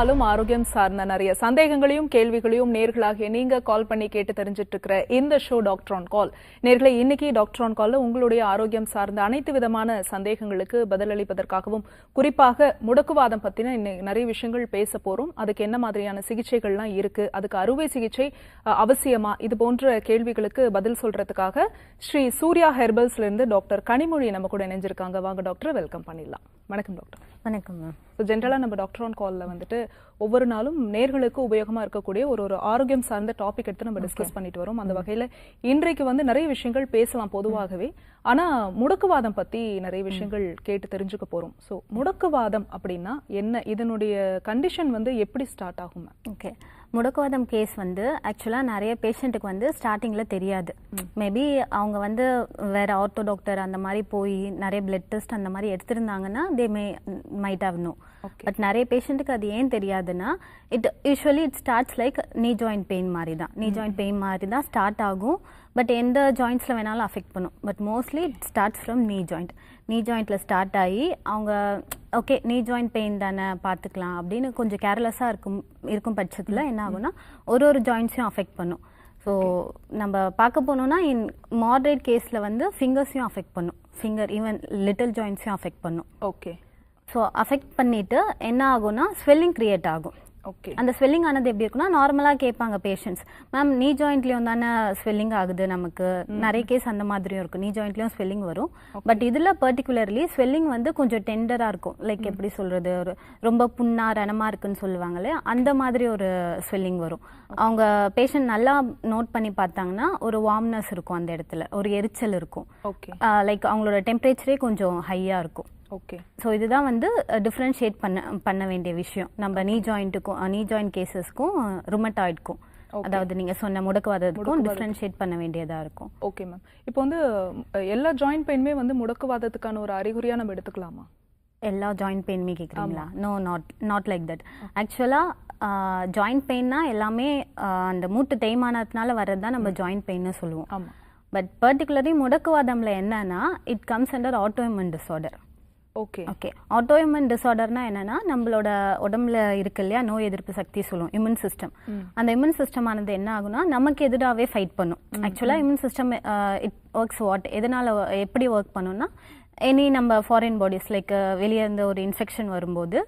நாளும் ஆரோக்கியம் சார்ந்த நிறைய சந்தேகங்களையும் கேள்விகளையும் நேர்களாகிய நீங்க கால் பண்ணி கேட்டு தெரிஞ்சிட்டு இருக்கிற இந்த ஷோ டாக்டர் ஆன் கால். நேர்களை இன்னைக்கு டாக்டர் ஆன் கால்ல உங்களுடைய ஆரோக்கியம் சார்ந்த அனைத்து விதமான சந்தேகங்களுக்கு பதிலளிப்பதற்காகவும் குறிப்பாக முடக்குவாதம் பத்தின நிறைய விஷயங்கள் பேச போறோம். அதுக்கு என்ன மாதிரியான சிகிச்சைகள்லாம் இருக்கு, அதுக்கு அறுவை சிகிச்சை அவசியமா, இது போன்ற கேள்விகளுக்கு பதில் சொல்றதுக்காக ஸ்ரீ சூர்யா ஹெர்பல்ஸ்ல இருந்து டாக்டர் கனிமொழி நம்ம கூட இணைஞ்சிருக்காங்க. வாங்க டாக்டர், வெல்கம் பண்ணிடலாம். வணக்கம் டாக்டர். வணக்கம் மேம். ஜென்ரலா நம்ம டாக்டர் ஆன் கால்ல வந்துட்டு ஒவ்வொரு நாளும் நேர்களுக்கு உபயோகமா இருக்கக்கூடிய ஒரு ஆரோக்கியம் சார்ந்த டாபிக் எடுத்து நம்ம டிஸ்கஸ் பண்ணிட்டு வரோம். அந்த வகையில இன்றைக்கு வந்து நிறைய விஷயங்கள் பேசலாம் பொதுவாகவே, ஆனா முடக்குவாதம் பத்தி நிறைய விஷயங்கள் கேட்டு தெரிஞ்சுக்க போறோம். ஸோ முடக்குவாதம் அப்படின்னா என்ன, இதனுடைய கண்டிஷன் வந்து எப்படி ஸ்டார்ட் ஆகும்? ஓகே, முடக்குவாதம் கேஸ் வந்து ஆக்சுவலாக நிறைய பேஷண்ட்டுக்கு வந்து ஸ்டார்டிங்கில் தெரியாது. மேபி அவங்க வந்து வேற ஆர்த்தோ டாக்டர் அந்த மாதிரி போய் நிறைய பிளட் டெஸ்ட் அந்த மாதிரி எடுத்திருந்தாங்கன்னா they might have know. But நிறைய பேஷண்ட்டுக்கு அது ஏன் தெரியாதுன்னா usually it starts like knee joint pain மாதிரி தான். நீ ஜாயிண்ட் பெயின் மாதிரி தான் ஸ்டார்ட் ஆகும். பட் எந்த ஜாயிண்ட்ஸில் வேணாலும் அஃபெக்ட் பண்ணும். But mostly it starts from நீ ஜாயிண்ட். நீ ஜாயிண்ட்டில் ஸ்டார்ட் ஆகி அவங்க ஓகே நீ ஜாயிண்ட் பெயின் தானே பார்த்துக்கலாம் அப்படின்னு கொஞ்சம் கேர்லெஸ்ஸாக இருக்கும் பட்சத்தில் என்ன ஆகும்னா ஒரு ஜாயிண்ட்ஸையும் அஃபெக்ட் பண்ணும். ஸோ நம்ம பார்க்க போனோம்னா இன் மாடரேட் கேஸில் வந்து ஃபிங்கர்ஸையும் அஃபெக்ட் பண்ணும். ஃபிங்கர் ஈவன் லிட்டில் ஜாயிண்ட்ஸையும் அஃபெக்ட் பண்ணும். ஓகே. ஸோ அஃபெக்ட் பண்ணிவிட்டு என்ன ஆகும்னா ஸ்வெல்லிங் க்ரியேட் ஆகும். ஓகே. அந்த ஸ்வெல்லிங் ஆனது எப்படி இருக்குன்னா நார்மலாக கேட்பாங்க பேஷண்ட்ஸ், மேம் நீ ஜாயிண்ட்லேயும் தானே ஸ்வெல்லிங் ஆகுது, நமக்கு நிறைய கேஸ் அந்த மாதிரியும் இருக்கும். நீ ஜாயிண்ட்லேயும் ஸ்வெல்லிங் வரும். பட் இதில் பர்டிகுலர்லி ஸ்வெல்லிங் வந்து கொஞ்சம் டெண்டராக இருக்கும். லைக் எப்படி சொல்கிறது, ஒரு ரொம்ப புண்ணா ரணமாக இருக்குன்னு சொல்லுவாங்களே அந்த மாதிரி ஒரு ஸ்வெல்லிங் வரும். அவங்க பேஷண்ட் நல்லா நோட் பண்ணி பார்த்தாங்கன்னா ஒரு வார்ம்னஸ் இருக்கும், அந்த இடத்துல ஒரு எரிச்சல் இருக்கும். ஓகே. லைக் அவங்களோட டெம்பரேச்சரே கொஞ்சம் ஹையாக இருக்கும். ஓகே. ஸோ இதுதான் வந்து டிஃப்ரென்ஷியேட் பண்ண வேண்டிய விஷயம் நம்ம நீ ஜாயிண்ட்டுக்கும் நீ ஜாயிண்ட் கேசஸ்க்கும் ருமட்டாய்டுக்கும், அதாவது நீங்கள் சொன்ன முடக்குவாதத்துக்கும் டிஃப்ரென்ஷியேட் பண்ண வேண்டியதாக இருக்கும். Okay ma'am. இப்போ வந்து எல்லா ஜாயிண்ட் பெயினுமே வந்து முடக்குவாதத்துக்கான ஒரு அறிகுறியாக நம்ம எடுத்துக்கலாமா? எல்லா ஜாயிண்ட் பெயினுமே கேட்குறீங்களா? No, not like that. ஆக்சுவலாக ஜாயிண்ட் பெயின்னா எல்லாமே அந்த மூட்டு தேய்மானத்தினால வர்றது தான் நம்ம ஜாயிண்ட் பெயின்னு சொல்லுவோம். ஆமாம். பட் பர்டிகுலர்லி முடக்குவாதம்ல என்னன்னா it comes under autoimmune disorder. Okay. Okay. Autoimmune டிஸார்டர்னா என்னன்னா நம்மளோட உடம்புல இருக்கு இல்லையா நோய் எதிர்ப்பு சக்தி சொல்லுவோம், இம்யூன் சிஸ்டம். அந்த இம்யூன் சிஸ்டம் ஆனது என்ன ஆகும்னா நமக்கு எதிராகவே ஃபைட் பண்ணும். ஆக்சுவலாக இம்யூன் சிஸ்டம் இட் ஒர்க்ஸ் எதனால எப்படி ஒர்க் பண்ணும்னா நம்ம ஃபாரின் பாடிஸ் லைக் வெளியே இருந்த ஒரு இன்ஃபெக்ஷன் வரும்போது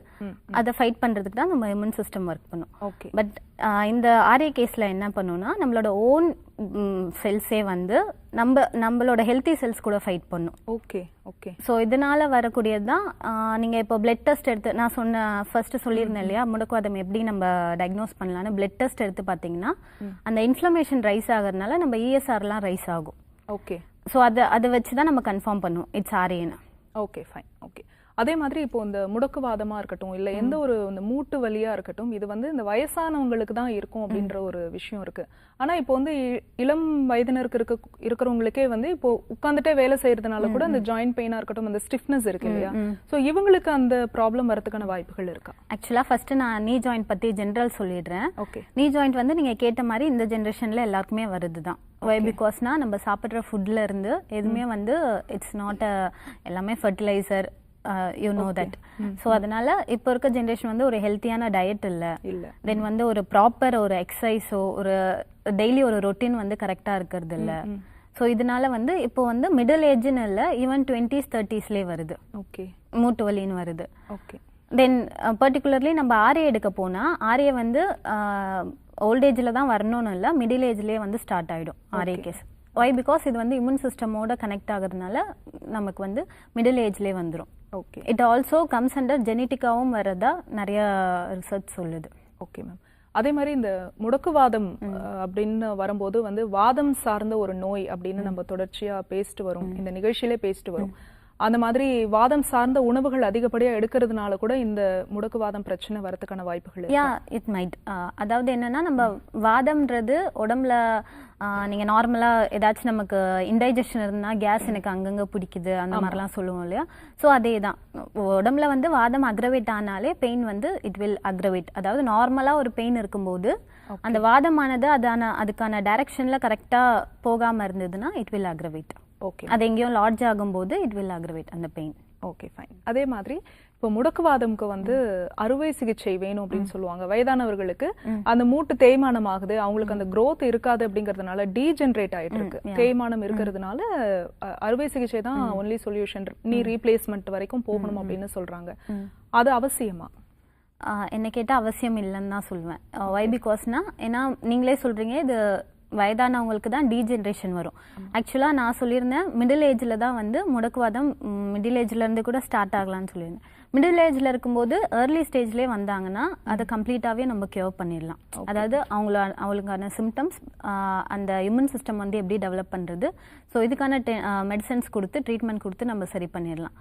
அதை ஃபைட் பண்ணுறதுக்கு தான் நம்ம இம்யூன் சிஸ்டம் ஒர்க் பண்ணும். ஓகே. பட் இந்த ஆர்ஏ கேஸில் என்ன பண்ணுன்னா நம்மளோட ஓன் செல்ஸே வந்து நம்மளோட ஹெல்த்தி செல்ஸ் கூட ஃபைட் பண்ணும். ஓகே. ஓகே. ஸோ இதனால் வரக்கூடியது தான் நீங்கள் இப்போ பிளட் டெஸ்ட் எடுத்து நான் ஃபர்ஸ்ட் சொல்லியிருந்தேன் இல்லையா முடக்குவாதம் எப்படி நம்ம டயக்னோஸ் பண்ணலான்னு. பிளட் டெஸ்ட் எடுத்து பார்த்தீங்கன்னா அந்த இன்ஃப்ளமேஷன் ரைஸ் ஆகிறதுனால நம்ம இஎஸ்ஆர்லாம் ரைஸ் ஆகும். ஓகே. ஸோ அதை வச்சு தான் நம்ம கன்ஃபார்ம் பண்ணுவோம் இட்ஸ் ஆர்ஏன்னு. Okay, fine. ஓகே. அதே மாதிரி இப்போ இந்த முடக்குவாதமா இருக்கட்டும், இல்லை எந்த ஒரு இந்த மூட்டு வலியா இருக்கட்டும், இது வந்து இந்த வயசானவங்களுக்கு தான் இருக்கும் அப்படின்ற ஒரு விஷயம் இருக்கு. ஆனா இப்போ வந்து இளம் வயதினருக்கு இருக்கிறவங்களுக்கே வந்து இப்போ உட்காந்துட்டே வேலை செய்யறதுனால கூட அந்த ஜாயிண்ட் பெயினா இருக்கட்டும், அந்த ஸ்டிஃப்னஸ் இருக்கு இல்லையா, ஸோ இவங்களுக்கு அந்த ப்ராப்ளம் வரதுக்கான வாய்ப்புகள் இருக்கா? ஆக்சுவலாக ஃபர்ஸ்ட் நான் நீ ஜாயிண்ட் பற்றி ஜென்ரல் சொல்லிடுறேன். ஓகே. நீ ஜாயிண்ட் வந்து நீங்கள் கேட்ட மாதிரி இந்த ஜென்ரேஷனில் எல்லாருக்குமே வருது தான். வை பிகாஸ்னா நம்ம சாப்பிட்ற ஃபுட்ல இருந்து எதுவுமே வந்து இட்ஸ் நாட் எல்லாமே fertiliser, you know that. So அதனால இப்போ இருக்க ஜென்ரேஷன் வந்து ஒரு ஹெல்த்தியான டயட் இல்லை, தென் வந்து ஒரு ப்ராப்பர் ஒரு எக்ஸசைஸோ ஒரு டெய்லி ஒரு ரொட்டீன் வந்து கரெக்டாக இருக்கிறது இல்லை. ஸோ இதனால வந்து இப்போ வந்து மிடில் ஏஜ்னு இல்லை, ஈவன் 20s 30sலேயே வருது. ஓகே. மூட்டு வலின்னு வருது. ஓகே. தென் பர்டிகுலர்லி நம்ம ஆர்ஏ எடுக்க போனால் ஆர்ஏ வந்து ஓல்டேஜில் தான் வரணும்னு இல்லை, மிடில் ஏஜ்லேயே வந்து ஸ்டார்ட் ஆகிடும் ஆர்ஏ கேஸ். வை பிகாஸ் இது வந்து இம்யூன் சிஸ்டமோட கனெக்ட் ஆகுறதுனால நமக்கு வந்து மிடில் ஏஜ்லேயே வந்துடும். Okay. It also comes under ஜெனட்டிக்காவும் வரதா நிறைய ரிசர்ச் சொல்லுது. Okay ma'am. அதே மாதிரி இந்த முடக்குவாதம் அப்படின்னு வரும்போது வந்து வாதம் சார்ந்த ஒரு நோய் அப்படின்னு நம்ம தொடர்ச்சியா பேசிட்டு வரும், இந்த நிகழ்ச்சியிலே பேசிட்டு வரும். அந்த மாதிரி வாதம் சார்ந்த உணவுகள் அதிகப்படியா எடுக்கிறதுனால கூட இந்த முடக்குவாதம் பிரச்சனை வரதுக்கான வாய்ப்புகள் இட் மைட். அதாவது என்னன்னா நம்ம வாதம்ன்றது உடம்புல நீங்கள் நார்மலாக ஏதாச்சும் நமக்கு இன்டைஜஷன் இருந்தால் கேஸ் எனக்கு அங்கங்கே பிடிக்குது அந்த மாதிரிலாம் சொல்லுவோம் இல்லையா. ஸோ அதே தான் உடம்புல வந்து வாதம் அக்ரவேட் ஆனாலே பெயின் வந்து இட் வில் அக்ரவேட். அதாவது நார்மலாக ஒரு பெயின் இருக்கும்போது அந்த வாதமானது அதுக்கான டைரக்ஷனில் கரெக்டாக போகாமல் இருந்ததுன்னா இட் வில் அக்ரவேட். ஓகே. அது எங்கேயும் லாட்ஜ் ஆகும்போது இட் வில் அக்ரவேட் அந்த பெயின். Okay fine. அதே மாதிரி இப்போ முடக்குவாதம்க்கு வந்து அறுவை சிகிச்சை வேணும் அப்படின்னு சொல்லுவாங்க. வயதானவர்களுக்கு அந்த மூட்டு தேய்மானம் ஆகுது, அவங்களுக்கு அந்த growth இருக்காது அப்படிங்கறதுனால டீஜெனரேட் ஆயிட்டு இருக்கு. தேய்மானம் இருக்கிறதுனால அறுவை சிகிச்சை தான் ஒன்லி சொல்யூஷன், நீ ரீப்ளேஸ்மெண்ட் வரைக்கும் போகணும் அப்படின்னு சொல்றாங்க. அது அவசியமா? என்ன கேட்டால் அவசியம் இல்லைன்னு தான் சொல்லுவேன். வை பிகாஸ்னா, ஏன்னா நீங்களே சொல்றீங்க இது வயதானவங்களுக்கு தான் டீஜென்ரேஷன் வரும். ஆக்சுவலாக நான் சொல்லியிருந்தேன் மிடில் ஏஜில் தான் வந்து முடக்குவாதம் மிடில் ஏஜ்லேருந்து கூட ஸ்டார்ட் ஆகலான்னு சொல்லியிருந்தேன். மிடில் ஏஜில் இருக்கும்போது ஏர்லி ஸ்டேஜ்லேயே வந்தாங்கன்னா அதை கம்ப்ளீட்டாகவே நம்ம கியூர் பண்ணிடலாம். அதாவது அவங்களுக்கான சிம்டம்ஸ், அந்த இம்யூன் சிஸ்டம் வந்து எப்படி டெவலப் பண்ணுறது, ஸோ இதுக்கான மெடிசன்ஸ் கொடுத்து ட்ரீட்மெண்ட் கொடுத்து நம்ம சரி பண்ணிடலாம்.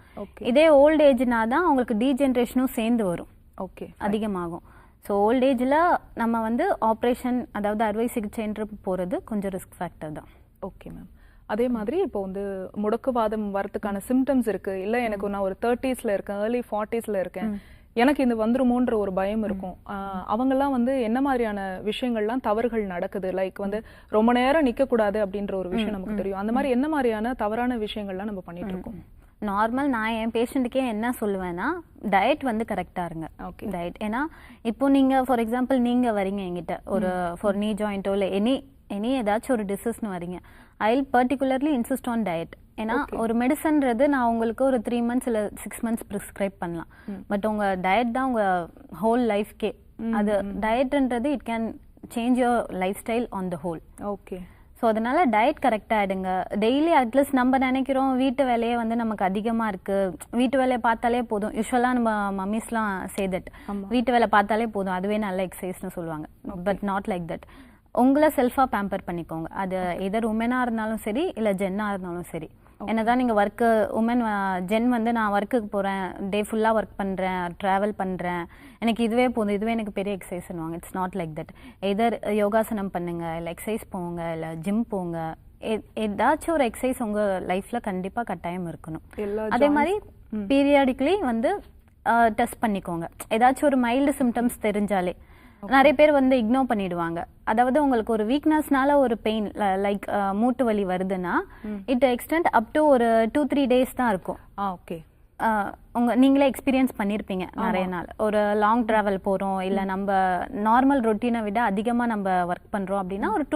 இதே ஓல்ட் ஏஜ்னா தான் அவங்களுக்கு டீஜென்ரேஷனும் சேர்ந்து வரும், ஓகே, அதிகமாகும். ஸோ ஓல்ட் ஏஜில் நம்ம வந்து ஆப்ரேஷன், அதாவது அறுவை சிகிச்சைன்ற போகிறது கொஞ்சம் ரிஸ்க் ஃபேக்டர் தான். Okay ma'am. அதே மாதிரி இப்போ வந்து முடக்குவாதம் வரதுக்கான சிம்டம்ஸ் இருக்கு, இல்லை எனக்கு நான் ஒரு 30ஸ்ல இருக்கேன், ஏர்லி 40ஸ்ல இருக்கேன், எனக்கு இந்த வந்துருமோன்ற ஒரு பயம் இருக்கும். அவங்கெல்லாம் வந்து என்ன மாதிரியான விஷயங்கள்லாம் தவறுகள் நடக்குது? லைக் வந்து ரொம்ப நேரம் நிற்கக்கூடாது அப்படின்ற ஒரு விஷயம் நமக்கு தெரியும். அந்த மாதிரி என்ன மாதிரியான தவறான விஷயங்கள்லாம் நம்ம பண்ணிட்டு இருக்கோம்? நார்மல் நான் என் பேஷண்ட்டுக்கே என்ன சொல்லுவேன்னா, டயட் வந்து கரெக்டாக இருங்க. Okay, diet. ஏன்னா இப்போ நீங்கள் ஃபார் எக்ஸாம்பிள் நீங்கள் வரீங்க என்கிட்ட ஒரு ஃபார் நீ ஜாயிண்ட்டோ இல்லை எனி ஏதாச்சும் ஒரு டிசீஸ்னு வரீங்க, I will particularly insist on diet. ஏன்னா ஒரு மெடிசன்றது நான் உங்களுக்கு ஒரு 3 months இல்லை 6 months ப்ரிஸ்கிரைப் பண்ணலாம், பட் உங்கள் டயட் தான் உங்கள் ஹோல் லைஃப்கே. அது டயட்ன்றது it can change your life style on the whole. Okay. So அதனால டயட் கரெக்டாக எடுங்க. டெய்லி அட்லீஸ்ட் நம்ம நினைக்கிறோம் வீட்டு வேலையே வந்து நமக்கு அதிகமாக இருக்குது, வீட்டு வேலையை பார்த்தாலே போதும். யூஸ்வலாக நம்ம மம்மிஸ்லாம் சே தட் வீட்டு வேலை பார்த்தாலே போதும், அதுவே நல்ல எக்ஸசைஸ்னு சொல்லுவாங்க. But not like that. உங்களை செல்ஃபாக பேம்பர் பண்ணிக்கோங்க. அது எதர் உமனாக இருந்தாலும் சரி இல்லை ஜென்னாக இருந்தாலும் சரி. என்னதான் நீங்கள் ஒர்க்கு உமன் ஜென் வந்து நான் ஒர்க்குக்கு போகிறேன், டே ஃபுல்லாக ஒர்க் பண்ணுறேன், ட்ராவல் பண்ணுறேன், எனக்கு இதுவே போதும், இதுவே எனக்கு பெரிய எக்ஸசைஸ்னுவாங்க. It's not like that. Either யோகாசனம் பண்ணுங்க, இல்லை எக்ஸசைஸ் போங்க, இல்லை ஜிம் போங்க, ஏதாச்சும் ஒரு எக்ஸசைஸ் உங்கள் லைஃப்பில் கண்டிப்பாக கட்டாயம் இருக்கணும். அதே மாதிரி பீரியாடிக்கலி வந்து டெஸ்ட் பண்ணிக்கோங்க. ஏதாச்சும் ஒரு மைல்டு சிம்டம்ஸ் தெரிஞ்சாலே நிறைய பேர் வந்து இக்னோர் பண்ணிடுவாங்க. அதாவது உங்களுக்கு ஒரு வீக்னஸ்னால ஒரு பெயின் லைக் மூட்டு வலி வருதுன்னா இட் எக்ஸ்டெண்ட் அப் டு ஒரு 2-3 days தான் இருக்கும். ஓகே. நீங்களே எக்ஸ்பீரியன்ஸ் பண்ணியிருப்பீங்க நிறைய நாள். ஒரு லாங் ட்ராவல் போகிறோம், இல்லை நம்ம நார்மல் ரொட்டீனை விட அதிகமாக நம்ம ஒர்க் பண்ணுறோம் அப்படின்னா ஒரு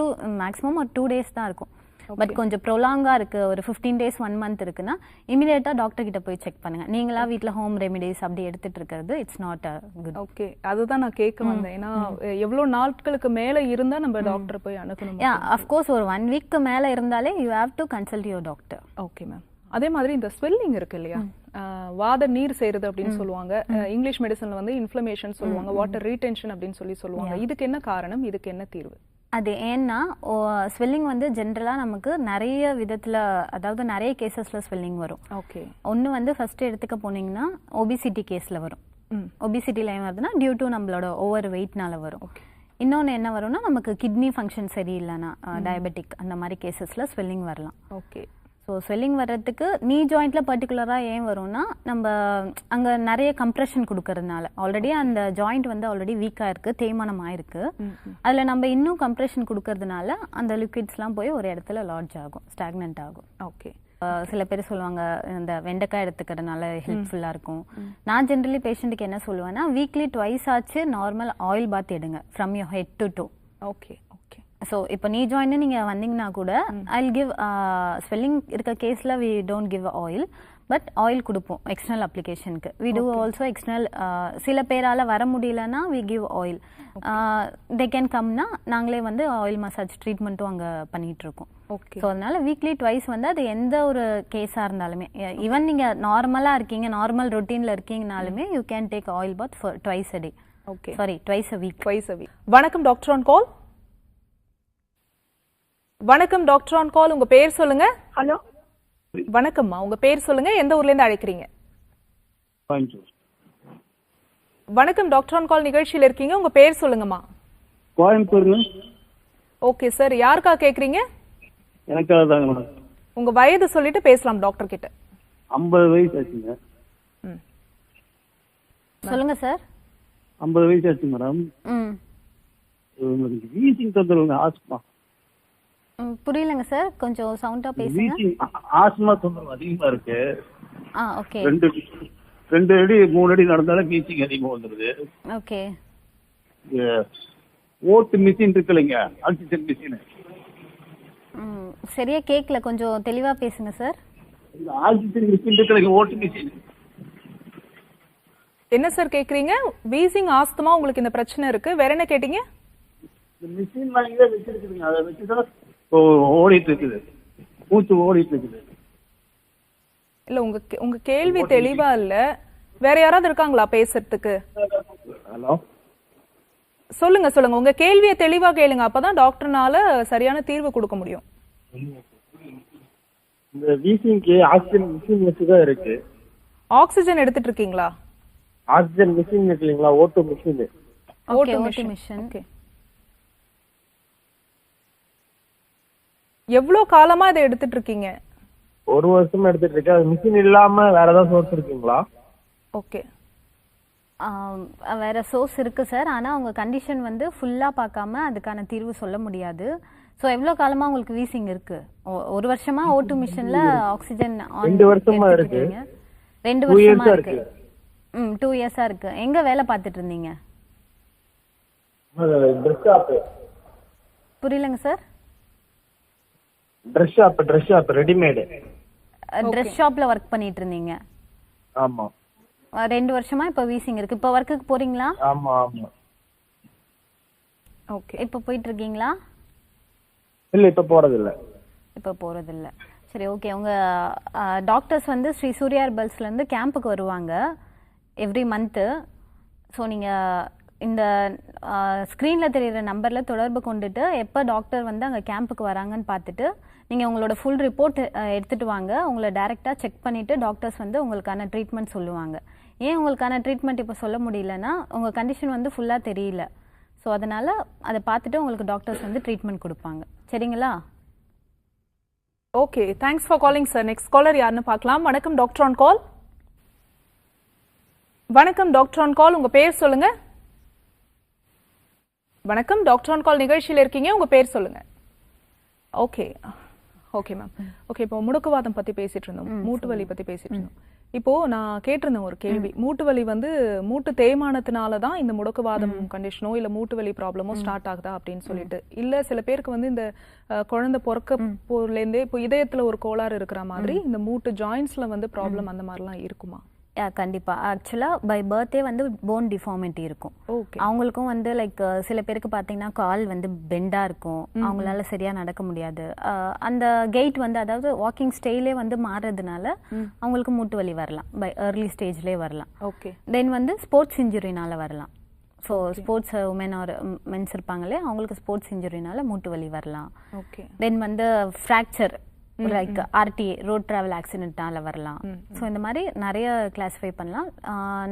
மேக்ஸிமம் ஒரு 2 days தான் இருக்கும். பட் கொஞ்சம் ப்ரொலாங்காக இருக்குது, ஒரு 15 days 1 month இருக்குன்னா இமீடியட்டாக டாக்டர் கிட்ட போய் செக் பண்ணுங்க. நீங்களா வீட்டில் ஹோம் ரெமிடிஸ் அப்படி எடுத்துட்டு இருக்கிறது இட்ஸ் நாட் குட். ஓகே, அதுதான் நான் கேட்க வந்தேன். ஏன்னா எவ்வளோ நாட்களுக்கு மேலே இருந்தால் நம்ம டாக்டர் போய் அணுகணும்? அஃப்கோர்ஸ் ஒரு 1 week மேலே இருந்தாலே you have to consult your doctor. Okay ma'am. அதே மாதிரி இந்த ஸ்வெல்லிங் இருக்கு இல்லையா, வாத நீர் சேருது அப்படின்னு சொல்லுவாங்க. இங்கிலீஷ் மெடிசன்ல வந்து இன்ஃப்ளமேஷன் சொல்லுவாங்க, வாட்டர் ரீடென்ஷன் அப்படின்னு சொல்லுவாங்க. இதுக்கு என்ன காரணம், இதுக்கு என்ன தீர்வு? அது ஏன்னா ஸ்வெல்லிங் வந்து ஜென்ரலாக நமக்கு நிறைய விதத்தில், அதாவது நிறைய கேசஸில் ஸ்வெல்லிங் வரும். ஓகே. ஒன்று வந்து ஃபஸ்ட்டு எடுத்துக்க போனீங்கன்னா ஒபிசிட்டி கேஸில் வரும். ஒபிசிட்டியில் ஏன் வருதுன்னா டியூ டு நம்மளோட ஓவர் வெயிட்னால வரும். இன்னொன்று என்ன வரும்னா நமக்கு கிட்னி ஃபங்க்ஷன் சரியில்லைன்னா டயபெட்டிக் அந்த மாதிரி கேசஸில் ஸ்வெல்லிங் வரலாம். ஓகே. ஸோ ஸ்வெல்லிங் வர்றதுக்கு நீ ஜாயிண்ட்டில் பர்டிகுலராக ஏன் வரும்னா நம்ம அங்கே நிறைய கம்ப்ரெஷன் கொடுக்கறதுனால ஆல்ரெடி அந்த ஜாயிண்ட் வந்து ஆல்ரெடி வீக்காக இருக்குது, தேய்மானம் ஆயிருக்கு. அதில் நம்ம இன்னும் கம்ப்ரெஷன் கொடுக்கறதுனால அந்த லிக்விட்ஸ்லாம் போய் ஒரு இடத்துல லாட்ஜ் ஆகும், ஸ்டாக்னன்ட் ஆகும். ஓகே. சில பேர் சொல்லுவாங்க இந்த வெண்டைக்காய் எடுத்துக்கிறதுனால ஹெல்ப்ஃபுல்லாக இருக்கும். நான் ஜென்ரலி பேஷண்ட்டுக்கு என்ன சொல்லுவேன்னா வீக்லி 2 ஆச்சு நார்மல் ஆயில் பாத் எடுங்க from your head to to. Okay. So இப்போ நீ ஜாயின்னு நீங்கள் வந்தீங்கன்னா கூட ஐ வில் கிவ் ஸ்வெல்லிங் இருக்க கேஸில் we don't give oil, but oil கொடுப்போம் எக்ஸ்டர்னல் அப்ளிகேஷனுக்கு. We do also external. சில பேரால் வர முடியலன்னா we give oil. They can கம்னா நாங்களே வந்து ஆயில் மசாஜ் ட்ரீட்மெண்ட்டும் அங்கே பண்ணிகிட்ருக்கோம். ஓகே. ஸோ அதனால வீக்லி 2 வந்து அது எந்த ஒரு கேஸாக இருந்தாலுமே, ஈவன் நீங்கள் நார்மலாக இருக்கீங்க, நார்மல் ரொட்டீனில் இருக்கீங்கனாலுமே you can take oil bath for 2 a day. Okay, sorry 2 a week. வணக்கம் டாக்டர் ஆன் கால். வணக்கம் டாக்டர் ஆன் கால், உங்க பேர் சொல்லுங்க. ஹலோ வணக்கம்மா, உங்க பேர் சொல்லுங்க, எந்த ஊர்ல இருந்து அழைக்கிறீங்க? வணக்கம் டாக்டர் ஆன் கால் நிகழ்ச்சியில இருக்கீங்க, உங்க பேர் சொல்லுங்கம்மா. கோயம்புத்தூர். ஓகே சார், யாருக்கா கேக்குறீங்க? எனக்காக தாங்க மேடம். உங்க வயது சொல்லிட்டு பேசலாம் டாக்டர் கிட்ட. 50 வயசு ஆச்சுங்க. சொல்லுங்க சார். 50 வயசு ஆச்சு மேடம். வீசிங் தொந்தரவுங்க, ஆஸ்மா. புரியலங்க சார், கொஞ்சம் சவுண்டா பேசுங்க. வீசிங் ஆஸ்மா தொந்தரவு அதிகமா இருக்கு. ஓகே 2 அடி 3 அடி நடந்தாலும் வீசிங் அதிகமா வந்துருது. ஓகே. ஓட்டு மிஷின் இருக்கு இல்லைங்க, ஆக்சிஜன் மிஷின். சரியா கேட்கல, கொஞ்சம் தெளிவா பேசுங்க சார். இந்த ஆக்சிஜன் மிஷின் இருக்கு இல்லைங்க, ஓட்டு மிஷின். என்ன சார் கேக்குறீங்க? வீசிங் ஆஸ்துமா உங்களுக்கு இந்த பிரச்சனை இருக்கு, வேற என்ன கேட்டீங்க? இந்த மிஷின் வாங்கி தான் வச்சிருக்குதுங்க, அதை வச்சுதான் ஓடிட்டு இருக்குது, மூச்சு ஓடிட்டு இருக்குது. இல்ல உங்க கேள்வி தெளிவா இல்ல, வேற யாராவது இருக்காங்களா பேசுறதுக்கு? ஹலோ, சொல்லுங்க சொல்லுங்க, உங்க கேள்வியை தெளிவா கேளுங்க, அப்பதான் டாக்டர்னால சரியான தீர்வு கொடுக்க முடியும். இந்த வீசிங்க்கு ஆக்சிஜன் மிஷின் வச்சுதான் இருக்கு. ஆக்சிஜன் எடுத்துட்டு இருக்கீங்களா? ஆக்சிஜன் மிஷின் இருக்கு இல்லைங்களா, ஓட்டு machine. Okay okay mission. Okay. எவ்வளவு காலமா இதை எடுத்துட்டு இருக்கீங்க? 1 வருஷமா எடுத்துட்டு இருக்கேன். அது மிஷின் இல்லாம வேற ஏதாவது சோர்ஸ் இருக்குங்களா? ஓகே. வேற சோர்ஸ் இருக்கு சார், ஆனா உங்க கண்டிஷன் வந்து ஃபுல்லா பார்க்காம அதுக்கான தீர்வு சொல்ல முடியாது. ஸோ எவ்வளோ காலமா உங்களுக்கு வீசிங் இருக்கு? 1 வருஷமா ஓட்டு மிஷின்ல ஆக்சிஜன் 2 வருஷமா இருக்கு. 2 வருஷமா இருக்கு. 2 இயர்ஸா இருக்கு. எங்க வேலை பார்த்துட்டு இருந்தீங்க? Dress shop. புரியலங்க sir. Dress shop readymade. Dress ஷாப்ல ஒர்க் பண்ணிட்டு இருந்தீங்க? ஆமா. 2 வருஷமா இப்ப வீசிங் இருக்கு. இப்ப ஒர்க்குக்கு போறீங்களா? ஆமா ஆமா. ஓகே. இப்ப போயிட்டு இருக்கீங்களா? இல்ல, இப்ப போறது இல்ல. இப்ப போறது இல்ல. சரி ஓகே. உங்க டாக்டர்ஸ் வந்து ஸ்ரீ சூர்யா ஹெர்பல்ஸ்ல இருந்து கேம்புக்கு வருவாங்க எவ்ரி மந்த். ஸோ நீங்க இந்த ஸ்க்ரீன்ல தெரியுற நம்பர்ல தொடர்பு கொண்டுட்டு எப்போ டாக்டர் வந்து அங்கே கேம்புக்கு வராங்கன்னு பார்த்துட்டு நீங்கள் உங்களோட ஃபுல் ரிப்போர்ட் எடுத்துட்டு வாங்க. உங்களை டைரெக்டாக செக் பண்ணிவிட்டு டாக்டர்ஸ் வந்து உங்களுக்கான ட்ரீட்மெண்ட் சொல்லுவாங்க. ஏன் உங்களுக்கான ட்ரீட்மெண்ட் இப்போ சொல்ல முடியலன்னா உங்கள் கண்டிஷன் வந்து ஃபுல்லாக தெரியல. ஸோ அதனால் அதை பார்த்துட்டு உங்களுக்கு டாக்டர்ஸ் வந்து ட்ரீட்மெண்ட் கொடுப்பாங்க. சரிங்களா? Okay, thanks for calling sir. Next caller யாருன்னு பார்க்கலாம். வணக்கம் டாக்டர் ஆன் கால். வணக்கம் டாக்டர் ஆன் கால், உங்கள் பேர் சொல்லுங்க. வணக்கம், டாக்டர் ஆன் கால் நிகழ்ச்சியில் இருக்கீங்க, உங்க பேர் சொல்லுங்க. Okay okay ma'am. ஓகே, இப்போ முடக்குவாதம் பத்தி பேசிட்டு இருந்தோம், மூட்டு வலி பத்தி பேசிட்டு இருந்தோம். இப்போ நான் கேட்டிருந்தேன் ஒரு கேள்வி, மூட்டு வலி வந்து மூட்டு தேய்மானத்தினால தான் இந்த முடக்குவாதம் கண்டிஷனோ இல்ல மூட்டு வலி ப்ராப்ளமோ ஸ்டார்ட் ஆகுதா அப்படின்னு சொல்லிட்டு. இல்ல சில பேருக்கு வந்து இந்த குழந்தை பிறக்கப்போலேருந்தே இப்போ இதயத்துல ஒரு கோளாறு இருக்கிற மாதிரி இந்த மூட்டு ஜாயின்ஸ்ல வந்து ப்ராப்ளம் அந்த மாதிரிலாம் இருக்குமா? கண்டிப்பா. ஆக்சுவலாக பை பர்த்டே வந்து போன் டிஃபார்மிட்டி இருக்கும். அவங்களுக்கும் வந்து லைக் சில பேருக்கு பார்த்தீங்கன்னா கால் வந்து பெண்டாக இருக்கும், அவங்களால சரியா நடக்க முடியாது. அந்த கெயிட் வந்து அதாவது வாக்கிங் ஸ்டைலே வந்து மாறுறதுனால அவங்களுக்கு மூட்டு வலி வரலாம், பை ஏர்லி ஸ்டேஜ்லேயே வரலாம். ஓகே. தென் வந்து ஸ்போர்ட்ஸ் இன்ஜுரினால வரலாம். So sports women or mens இருப்பாங்களே அவங்களுக்கு ஸ்போர்ட்ஸ் இன்ஜுரினால மூட்டு வலி வரலாம். ஓகே. தென் வந்து fracture like RTA road travel ஆக்சிடென்ட்டால வரலாம். ஸோ இந்த மாதிரி நிறைய கிளாஸிஃபை பண்ணலாம்.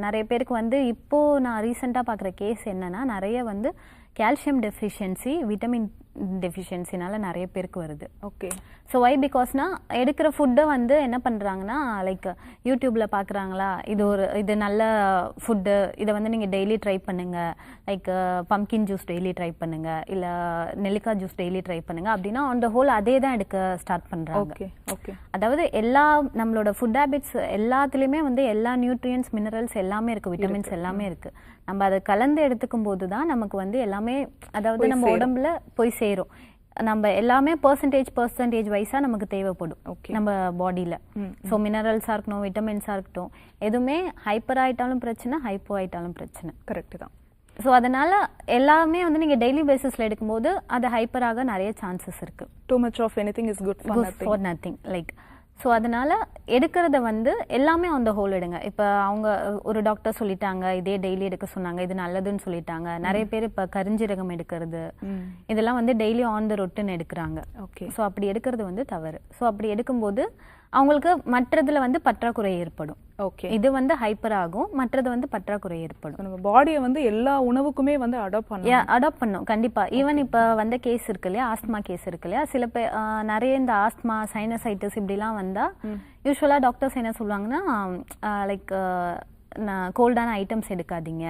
நிறைய பேருக்கு வந்து இப்போ நான் ரீசெண்டாக பார்க்குற கேஸ் என்னன்னா நிறைய வந்து கால்சியம் டெஃபிஷியன்சி, விட்டமின் டெஃபிஷியன்சினால நிறைய பேருக்கு வருது. ஓகே. ஸோ வை பிகாஸ்னா எடுக்கிற ஃபுட்டை வந்து என்ன பண்ணுறாங்கன்னா லைக் யூடியூப்பில் பார்க்குறாங்களா, இது நல்ல ஃபுட்டு, இதை வந்து நீங்கள் டெய்லி ட்ரை பண்ணுங்கள், like pumpkin juice daily try பண்ணுங்கள், இல்லை நெல்லிக்காய் ஜூஸ் டெய்லி ட்ரை பண்ணுங்கள் அப்படின்னா ஆன் த ஹோல் அதே தான் எடுக்க ஸ்டார்ட் பண்ணுறாங்க. Okay okay. அதாவது நம்மளோட ஃபுட் ஹேபிட்ஸ் எல்லாத்துலேயுமே வந்து எல்லா நியூட்ரியன்ஸ் மினரல்ஸ் எல்லாமே இருக்குது, விட்டமின்ஸ் எல்லாமே இருக்குது. நம்ம அதை கலந்து எடுத்துக்கும் போது தான் நமக்கு வந்து எல்லாமே அதாவது நம்ம உடம்புல போய் சேரும். நம்ம எல்லாமே பர்சன்டேஜ் வைஸா நமக்கு தேவைப்படும் நம்ம பாடியில. ஸோ மினரல்ஸா இருக்கணும், விட்டமின்ஸா இருக்கட்டும், எதுவுமே ஹைப்பர் ஆயிட்டாலும் பிரச்சனை, ஹைப்போ ஆயிட்டாலும் பிரச்சனை. கரெக்ட் தான். ஸோ அதனால எல்லாமே வந்து நீங்க டெய்லி பேசிஸ்ல எடுக்கும்போது அது ஹைப்பர் ஆக நிறைய சான்சஸ் இருக்கு. Too much of anything is good for nothing. Like so அதனால எடுக்கிறத வந்து எல்லாமே ஆன் த ஹோல் எடுங்க. இப்போ அவங்க ஒரு டாக்டர் சொல்லிட்டாங்க இதே டெய்லி எடுக்க சொன்னாங்க, இது நல்லதுன்னு சொல்லிட்டாங்க. நிறைய பேர் இப்போ கரிஞ்சீரகம் எடுக்கிறது இதெல்லாம் வந்து டெய்லி ஆன் த ரொட்டின் எடுக்கிறாங்க. ஓகே. ஸோ அப்படி எடுக்கிறது வந்து தவறு. ஸோ அப்படி எடுக்கும்போது அவங்களுக்கு மற்றதுல வந்து பற்றாக்குறை ஏற்படும். ஓகே. இது வந்து ஹைப்பர் ஆகும், மற்றது வந்து பற்றாக்குறை ஏற்படும். நம்ம பாடியை வந்து எல்லா உணவுக்குமே வந்து அடாப்ட் பண்ணும் கண்டிப்பா. ஈவன் இப்ப வந்த கேஸ் இருக்கு இல்லையா, ஆஸ்துமா கேஸ் இருக்கு இல்லையா, சில பேர் நிறைய இந்த ஆஸ்துமா சைனசைட்டிஸ் இப்படிலாம் வந்தா யூஸ்வலா டாக்டர்ஸ் என்ன சொல்லுவாங்கன்னா லைக் கோல்டான ஐட்டம்ஸ் எடுக்காதீங்க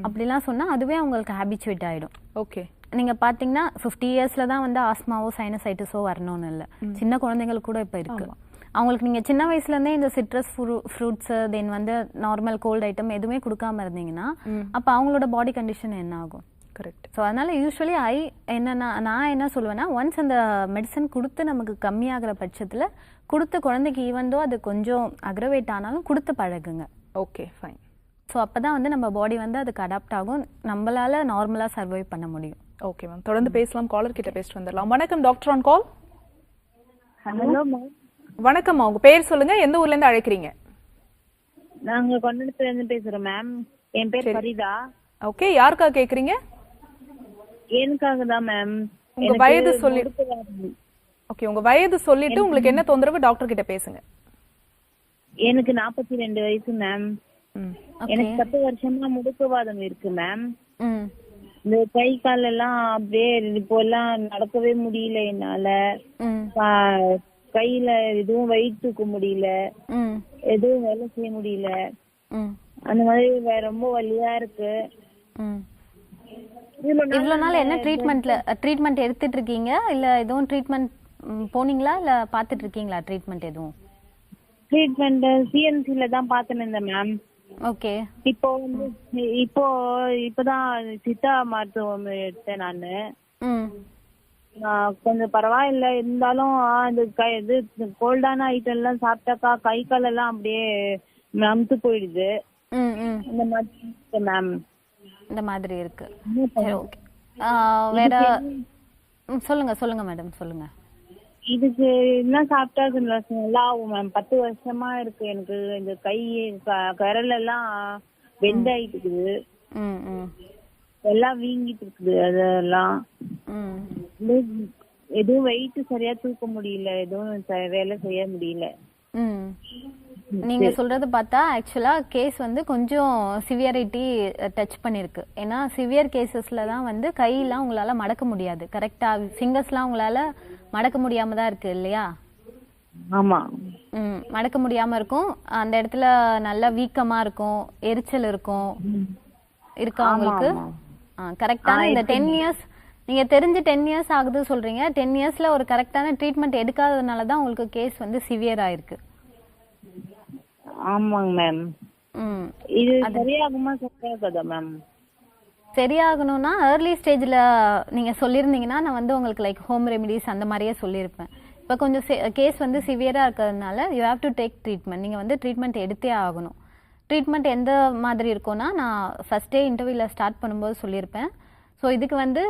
அப்படிலாம் சொன்னா அதுவே அவங்களுக்கு ஹேபிச்சுவேட் ஆயிடும். ஓகே. நீங்க பாத்தீங்கன்னா 50 இயர்ஸ்ல தான் வந்து ஆஸ்மாவோ சைனசைட்டிஸோ வரணும்னு இல்லை, சின்ன குழந்தைங்களுக்கு கூட இப்போ இருக்கு. அவங்களுக்கு நீங்க சின்ன வயசுல இருந்தே இந்த சிட்ரஸ் ஃப்ரூட்ஸ் தென் வந்து நார்மல் கோல்ட் ஐட்டம் எதுவுமே கொடுக்காம இருந்தீங்கன்னா அப்ப அவங்களோட பாடி கண்டிஷன் என்ன ஆகும்? கரெக்ட். ஸோ அதனால யூஸ்வலி நான் என்ன சொல்லுவேன்னா, ஒன்ஸ் அந்த மெடிசன் கொடுத்து நமக்கு கம்மியாகிற பட்சத்துல கொடுத்த குழந்தைக்கு ஈவந்தோ அது கொஞ்சம் அக்ரவேட் ஆனாலும் கொடுத்து பழகுங்க. Okay fine. ஸோ அப்பதான் வந்து நம்ம பாடி வந்து அதுக்கு அடாப்ட் ஆகும், நம்மளால நார்மலா சர்வை பண்ண முடியும். ஓகே மேம், தொடர்ந்து பேசலாம். காலர் கிட்ட பேசிட்டு வந்துடலாம். வணக்கம் doctor on call. Hello ma'am. வணக்கம், உங்க பேர் சொல்லுங்க, எந்த ஊர்ல இருந்து அழைக்கிறீங்க? நாங்க கொண்டனத்துல இருந்து பேசுறோம் மேம். என் பேர் ஃபரிதா. ஓகே, யாருக்கா கேக்குறீங்க? எனக்காக தான் மேம். உங்க வயது சொல்லி. ஓகே, உங்க வயது சொல்லிட்டு உங்களுக்கு என்ன தொந்தரவு டாக்டர் கிட்ட பேசுங்க. எனக்கு 42 வயசு மேம். எனக்கு 10 வருஷமா முடக்குவாதம் இருக்கு மேம். இந்த கை கால் எல்லாம் அப்படியே இப்போ எல்லாம் நடக்கவே முடியல என்னால. கையில எதுவும் வெயிட் தூக்க முடியல, எதுவும் வேலை செய்ய முடியல, அந்த மாதிரி ரொம்ப வலியா இருக்கு. இவ்வளவு நாள் என்ன ட்ரீட்மெண்ட் எடுத்துட்டு இருக்கீங்க? இல்ல எதுவும் ட்ரீட்மெண்ட் போனீங்களா இல்ல பாத்துட்டு இருக்கீங்களா? ட்ரீட்மெண்ட் எதுவும்? ட்ரீட்மெண்ட் சிஎன்சில தான் பாத்துட்டு இருந்தேன் மேம். ஓகே. இப்பதான் சித்தா மருத்துவம் எடுத்தேன் நானு. கொஞ்சம் பரவாயில்ல, இருந்தாலும் இது கோல்டான ஐட்டம் எல்லாம் சாப்பிட்டாக்கா கை கால் எல்லாம் அப்படியே நமுத்து போயிடுது. இந்த மாதிரி மேம். இந்த மாதிரி இருக்கு. வேற சொல்லுங்க மேடம், சொல்லுங்க. இதுக்கு என்ன சாப்பிட்டா நல்லா ஆகும் மேம்? 10 வருஷமா இருக்கு எனக்கு. இந்த கை கரல் எல்லாம் வெந்தாயிட்டு இருக்குது, எல்லாம் வீங்கிட்டு இருக்குது. அதெல்லாம் எதுவும் வெயிட் சரியா தூக்க முடியல, எதுவும் வேலை செய்ய முடியல. நீங்க சொல்றது பார்த்தா ஆக்சுவலா கேஸ் வந்து கொஞ்சம் சிவியரிட்டி டச் பண்ணிருக்கு. ஏன்னா சிவியர் கேசஸ்ல தான் வந்து கையெல்லாம் உங்களால மடக்க முடியாது, கரெக்டா? ஃபிங்கர்ஸ்லாம் உங்களால மடக்க முடியாம தான் இருக்கு இல்லையா? ஆமா. மடக்க முடியாம இருக்கும். அந்த இடத்துல நல்ல வீக்கமா இருக்கும், எரிச்சல் இருக்கும். இருக்கா உங்களுக்கு? கரெக்டான இந்த 10 இயர்ஸ் நீங்க தெரிஞ்சு 10 இயர்ஸ் ஆகுது சொல்றீங்க. 10 இயர்ஸ்ல ஒரு கரெக்டான ட்ரீட்மெண்ட் எடுக்காததுனால தான் உங்களுக்கு கேஸ் வந்து சிவியர் ஆயிருக்கு. ஆமாங்க மேம். இது சரியாகுமா சரியாகாதா மேம்? சரியாகணும்னா ஏர்லி ஸ்டேஜ்ல நீங்க சொல்லியிருந்தீங்கன்னா நான் வந்து உங்களுக்கு லைக் ஹோம் ரெமிடிஸ் அந்த மாதிரியே சொல்லியிருப்பேன். இப்போ கொஞ்சம் கேஸ் வந்து சிவியரா இருக்கிறதுனால you have to take treatment. நீங்க வந்து ட்ரீட்மெண்ட் எடுத்தே ஆகணும். ட்ரீட்மெண்ட் எந்த மாதிரி இருக்கும்னா, நான் ஃபர்ஸ்டே இன்டர்வியூல ஸ்டார்ட் பண்ணும்போது சொல்லியிருப்பேன். ஸோ இதுக்கு வந்து